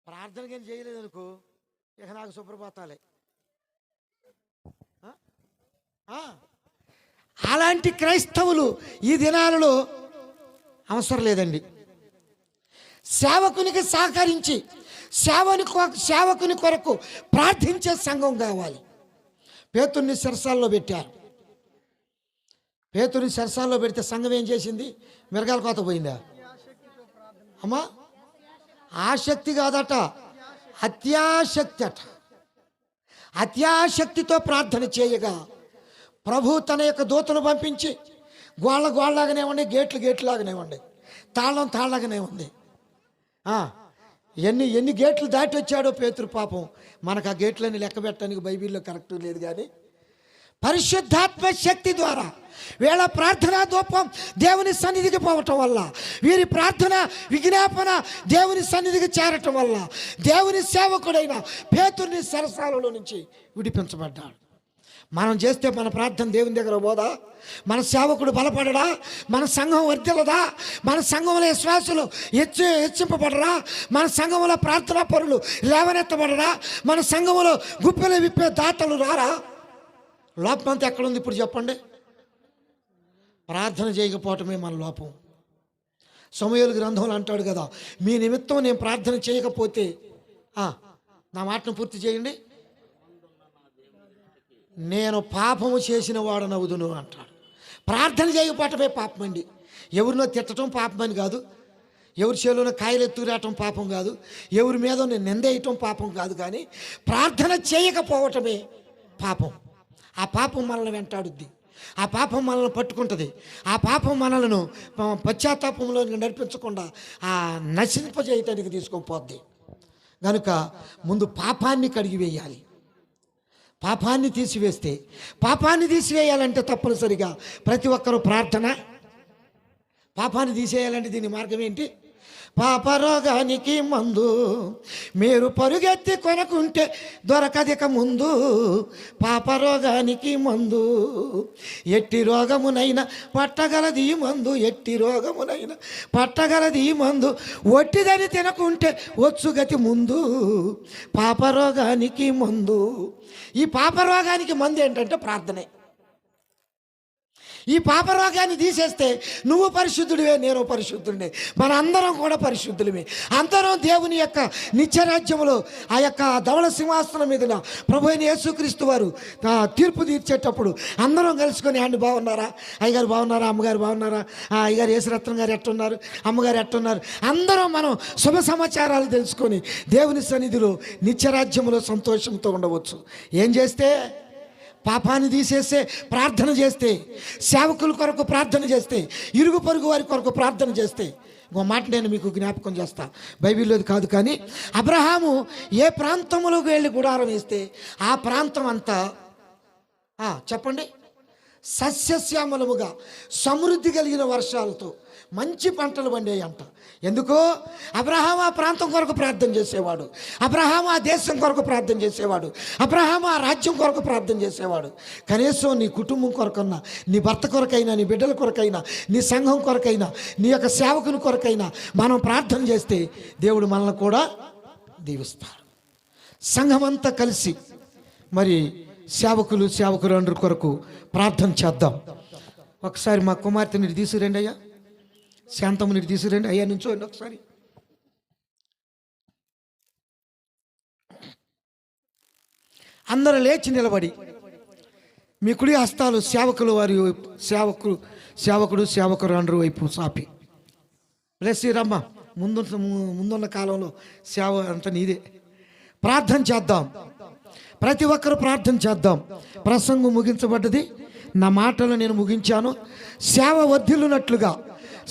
[SPEAKER 3] ప్రార్థన కానీ చేయలేదనుకో ఇక నాకు సుప్రభాతాలే. అలాంటి క్రైస్తవులు ఈ దినాలలో అవసరం లేదండి. సేవకునికి సహకరించి సేవకుని కొరకు ప్రార్థించే సంఘం కావాలి. పేతుర్ని చెరసాల్లో పెట్టారు. పేతుర్ని చెరసాల్లో పెడితే సంఘం ఏం చేసింది? మిరగాల కోత పోయిందా అమ్మా? ఆసక్తి కాదట, అత్యాసక్తి అట. అత్యాసక్తితో ప్రార్థన చేయగా ప్రభు తన యొక్క దూతను పంపించి గోళ్ళలాగానే ఉండే, గేట్లాగానే ఉండే, తాళ్ళగానే ఉంది. ఎన్ని గేట్లు దాటి వచ్చాడో పేతురు పాపం. మనకు ఆ గేట్లని లెక్క పెట్టడానికి బైబిల్లో కరెక్ట్ లేదు, కానీ పరిశుద్ధాత్మ శక్తి ద్వారా వీళ్ళ ప్రార్థనా ధూపం దేవుని సన్నిధికి పోవటం వల్ల, వీరి ప్రార్థన విజ్ఞాపన దేవుని సన్నిధికి చేరటం వల్ల దేవుని సేవకుడైన పేతుర్ని సరసాలలో నుంచి విడిపించబడ్డాడు. మనం చేస్తే మన ప్రార్థన దేవుని దగ్గర పోదా? మన సేవకుడు బలపడడా? మన సంఘం వర్ధిల్లదా? మన సంఘంలో విశ్వాసులు హెచ్చింపబడరా? మన సంఘంలో ప్రార్థనా పరులు లేవనెత్తబడరా? మన సంఘంలో గుప్పెలు విప్పే దాతలు రారా? లోపమంతా ఎక్కడుంది ఇప్పుడు చెప్పండి? ప్రార్థన చేయకపోవటమే మన లోపం. సమూయేలు గ్రంథంలో అంటాడు కదా, మీ నిమిత్తం నేను ప్రార్థన చేయకపోతే నా మాటను పూర్తి చేయండి, నేను పాపము చేసిన వాడనవుదును అంటాడు. ప్రార్థన చేయకపోవటమే పాపం అండి. ఎవరినో తిట్టడం పాపం అని కాదు, ఎవరి చేలోనో కాయలు ఎత్తురాటం పాపం కాదు, ఎవరి మీద నిందేయటం పాపం కాదు, కానీ ప్రార్థన చేయకపోవటమే పాపం. ఆ పాపం మనల్ని వెంటాడుద్ది, ఆ పాపం మనల్ని పట్టుకుంటుంది, ఆ పాపం మనలను పశ్చాత్తాపంలో నడిపించకుండా నశింపజేయటానికి తీసుకొని పోద్ది. కనుక ముందు పాపాన్ని కడిగివేయాలి. పాపాన్ని తీసివేయాలంటే తప్పనిసరిగా ప్రతి ఒక్కరూ ప్రార్థన. పాపాన్ని తీసేయాలంటే దీని మార్గం ఏంటి? పాపరోగానికి మందు మీరు పరుగెత్తి కొనకుంటే దొరకదిక ముందు. పాపరోగానికి మందు ఎట్టి రోగమునైనా పట్టగలది మందు, ఎట్టి రోగమునైనా పట్టగలది మందు. ఒట్టిదని తినకుంటే వచ్చుగతి ముందు. పాపరోగానికి మందు. ఈ పాపరోగానికి మందు ఏంటంటే ప్రార్థనే. ఈ పాపరోగాన్ని తీసేస్తే నువ్వు పరిశుద్ధుడివే, నేను పరిశుద్ధుడినే, మన అందరం కూడా పరిశుద్ధులమే. అందరం దేవుని యొక్క నిత్యరాజ్యములో ఆ యొక్క ధవళ సింహాసనం మీద ప్రభు అయిన యేసుక్రీస్తు వారు తీర్పు తీర్చేటప్పుడు అందరం కలుసుకొని ఆయన బాగున్నారా, అయ్యగారు బాగున్నారా, అమ్మగారు బాగున్నారా, అయ్యగారు యేసురత్నం గారు ఎట్టున్నారు, అమ్మగారు ఎట్టున్నారు, అందరం మనం శుభ సమాచారాలు తెలుసుకొని దేవుని సన్నిధిలో నిత్యరాజ్యములో సంతోషంతో ఉండవచ్చు. ఏం చేస్తే? పాపాన్ని తీసేస్తే ప్రార్థన చేస్తే, సేవకుల కొరకు ప్రార్థన చేస్తే, ఇరుగు పొరుగు వారి కొరకు ప్రార్థన చేస్తే. ఇంకో మాట నేను మీకు జ్ఞాపకం చేస్తా, బైబిల్లోది కాదు కానీ, అబ్రహాము ఏ ప్రాంతంలోకి వెళ్ళి గుడారం వేస్తే ఆ ప్రాంతం అంతా చెప్పండి సస్యశ్యామలముగా సమృద్ధి కలిగిన వర్షాలతో మంచి పంటలు పండేవి అంట. ఎందుకో? అబ్రహాము ఆ ప్రాంతం కొరకు ప్రార్థన చేసేవాడు, అబ్రహాము ఆ దేశం కొరకు ప్రార్థన చేసేవాడు, అబ్రహాము ఆ రాజ్యం కొరకు ప్రార్థన చేసేవాడు. కనీసం నీ కుటుంబం కొరకైనా, నీ భర్త కొరకైనా, నీ బిడ్డల కొరకైనా, నీ సంఘం కొరకైనా, నీ యొక్క సేవకుని కొరకైనా మనం ప్రార్థన చేస్తే దేవుడు మనల్ని కూడా దీవిస్తాడు. సంఘమంతా కలిసి మరి సేవకులందరి కొరకు ప్రార్థన చేద్దాం. ఒకసారి మా కుమార్తెని తీసుకురండి అయ్యా, శాంతమ్మని తీసుకురండి అయ్యా, నుంచోండి ఒకసారి. అందరూ లేచి నిలబడి మీ కుడి హస్తాలు సేవకుడు అందరూ వైపు సాపి శ్రీరమ్మ ముందున్న కాలంలో సేవ అంతా నీదే. ప్రార్థన చేద్దాం, ప్రతి ఒక్కరు ప్రార్థన చేద్దాం. ప్రసంగం ముగించబడ్డది, నా మాటలు నేను ముగించాను. సేవ వర్ధిల్లునట్లుగా,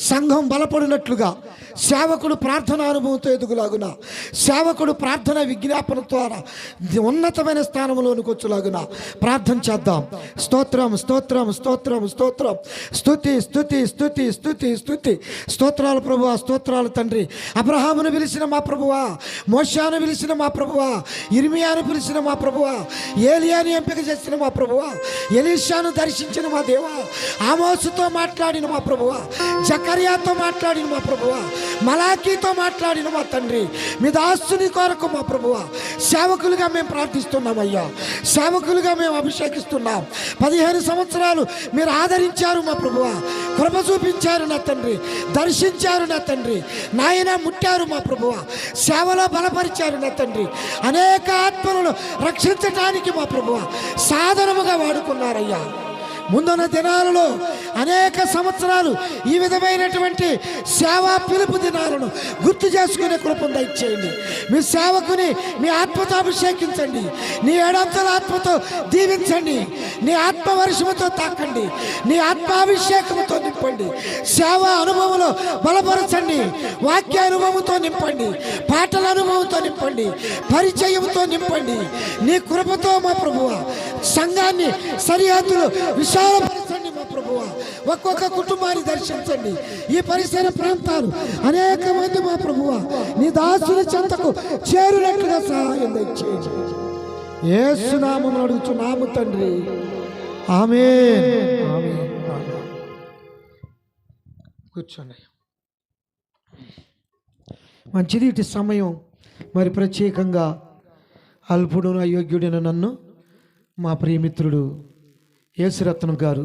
[SPEAKER 3] సంఘం బలపడినట్లుగా, సేవకుడు ప్రార్థన అనుభవంతో ఎదుగులాగున, సేవకుడు ప్రార్థన విజ్ఞాపన ద్వారా ఉన్నతమైన స్థానంలోనికి వచ్చేలాగున ప్రార్థన చేద్దాం. స్తోత్రం స్తోత్రం స్తోత్రం స్తోత్రం, స్తుతి స్తుతి స్తుతి స్తుతి స్తుతి. స్తోత్రాలు ప్రభువా, స్తోత్రాలు తండ్రి. అబ్రహామును పిలిచిన మా ప్రభువా, మోషాను పిలిచిన మా ప్రభువా, ఇర్మియాను పిలిచిన మా ప్రభువా, ఏలియాని ఎంపిక చేసిన మా ప్రభువా, ఎలీషాను దర్శించిన మా దేవా, ఆమోసుతో మాట్లాడిన మా ప్రభువా, జకర్యాతో మాట్లాడిన మా ప్రభువా, మలాకీతో మాట్లాడిన మా తండ్రి, మీ దాసుని కొరకు మా ప్రభువా సేవకులుగా మేము ప్రార్థిస్తున్నామయ్యా. సేవకులుగా మేము అభిషేకిస్తున్నాం. 15 సంవత్సరాలు మీరు ఆదరించారు మా ప్రభువా, కృప చూపించారు నా తండ్రి, దర్శించారు నా తండ్రి, నాయన ముట్టారు మా ప్రభువా, సేవలో బలపరిచారు నా తండ్రి. అనేక ఆత్మలను రక్షించటానికి మా ప్రభువా సాధనముగా వాడుకున్నారయ్యా. ముందున్న దినాలలో అనేక సంవత్సరాలు ఈ విధమైనటువంటి సేవా పిలుపు దినాలను గుర్తు చేసుకునే కృపను దయచేయండి. మీ సేవకుని మీ ఆత్మతో అభిషేకించండి, నీ ఏడంతల ఆత్మతో దీవించండి, నీ ఆత్మవర్షముతో తాకండి, నీ ఆత్మాభిషేకంతో నింపండి, సేవా అనుభవంలో బలపరచండి, వాక్య అనుభవంతో నింపండి, పాటల అనుభవంతో నింపండి, పరిచయంతో నింపండి. నీ కృపతో మా ప్రభువా సంఘాన్ని సరిహద్దులు విశాలపరచండి మా ప్రభువా. ఒక్కొక్క కుటుంబాన్ని దర్శించండి. ఈ పరిసర ప్రాంతాలు అనేక మంది మా ప్రభువా నీ దాసుల చెంతకు చేరునట్లుగా సహాయం దయచేయండి. యేసు నామమున అడుగుచున్నాము తండ్రి, ఆమేన్. ఆమేన్. కూర్చోండి. మంచిది. ఇటు సమయం మరి ప్రత్యేకంగా అల్పుడును అయోగ్యుడైన నన్ను మా ప్రియమిత్రుడు యేసురత్నం గారు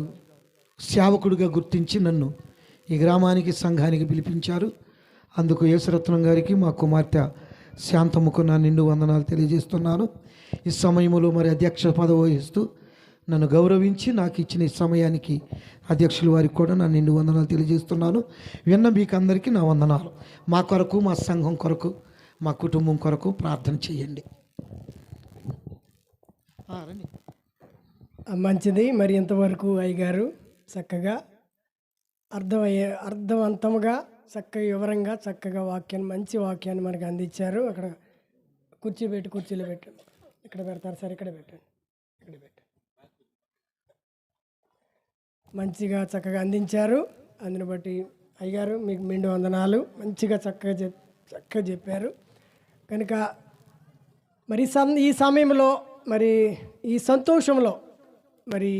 [SPEAKER 3] సేవకుడిగా గుర్తించి నన్ను ఈ గ్రామానికి సంఘానికి పిలిపించారు. అందుకు యేసురత్నం గారికి మా కుమార్తె శాంతమ్మకు నా నిండు వందనాలు తెలియజేస్తున్నాను. ఈ సమయంలో మరి అధ్యక్ష పదవి వహిస్తూ నన్ను గౌరవించి నాకు ఇచ్చిన ఈ సమయానికి అధ్యక్షుల వారికి కూడా నా నిండు వందనాలు తెలియజేస్తున్నాను. విన్న మీకు అందరికీ నా వందనాలు. మా కొరకు, మా సంఘం కొరకు, మా కుటుంబం కొరకు ప్రార్థన చేయండి. రండి.
[SPEAKER 1] మంచిది. మరి ఇంతవరకు అయ్యగారు చక్కగా అర్థవంతముగా చక్కగా వివరంగా చక్కగా వాక్యాన్ని, మంచి వాక్యాన్ని మనకు అందించారు. అక్కడ కుర్చీలో పెట్టండి. ఇక్కడ పెడతారు సార్, ఇక్కడ పెట్టండి, ఇక్కడ పెట్టండి. మంచిగా చక్కగా అందించారు. అందుని బట్టి అయ్యగారు మీకు నిండు వందనాలు. మంచిగా చక్కగా చెప్పారు. కనుక మరి ఈ సమయంలో మరి ఈ సంతోషంలో మరి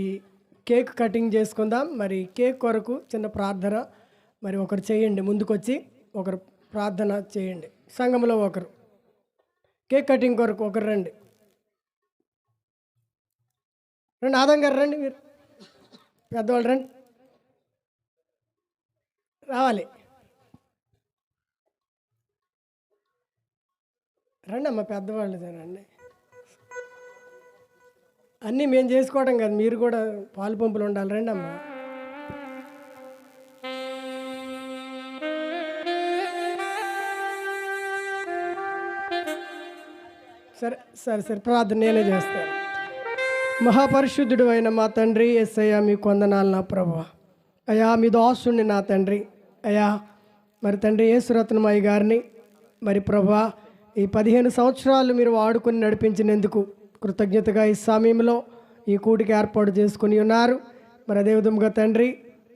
[SPEAKER 1] కేక్ కటింగ్ చేసుకుందాం. మరి కేక్ కొరకు చిన్న ప్రార్థన మరి ఒకరు చేయండి, ముందుకొచ్చి ఒకరు ప్రార్థన చేయండి. సంఘంలో ఒకరు కేక్ కటింగ్ కొరకు ఒకరు రండి. ఆదం గారు రండి, మీరు పెద్దవాళ్ళు రండి, రావాలి, రండి అమ్మ, పెద్దవాళ్ళు రండి. అన్నీ మేము చేసుకోవడం కాదు, మీరు కూడా పాలు పంపులు ఉండాలి. రండి అమ్మ. సరే ప్రార్థన నేనే చేస్తాను. మహాపరిశుద్ధుడు అయిన మా తండ్రి యేసయ్యా, మీకు వందనాలు నా ప్రభువా. అయ్యా, మీ దాసుని నా తండ్రి అయ్యా, మరి తండ్రి యేసురత్నమయ్య గారిని మరి ప్రభువా ఈ 15 సంవత్సరాలు మీరు వాడుకొని నడిపించినందుకు కృతజ్ఞతగా ఈ సమయంలో ఈ కూటికి ఏర్పాటు చేసుకుని ఉన్నారు. మరి అదేవిధంగా తండ్రి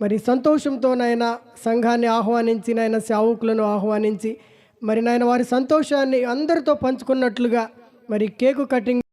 [SPEAKER 1] మరి సంతోషంతో నాయన సంఘాన్ని ఆహ్వానించి, నాయన సేవకులను ఆహ్వానించి మరి నాయన వారి సంతోషాన్ని అందరితో పంచుకున్నట్లుగా మరి కేకు కటింగ్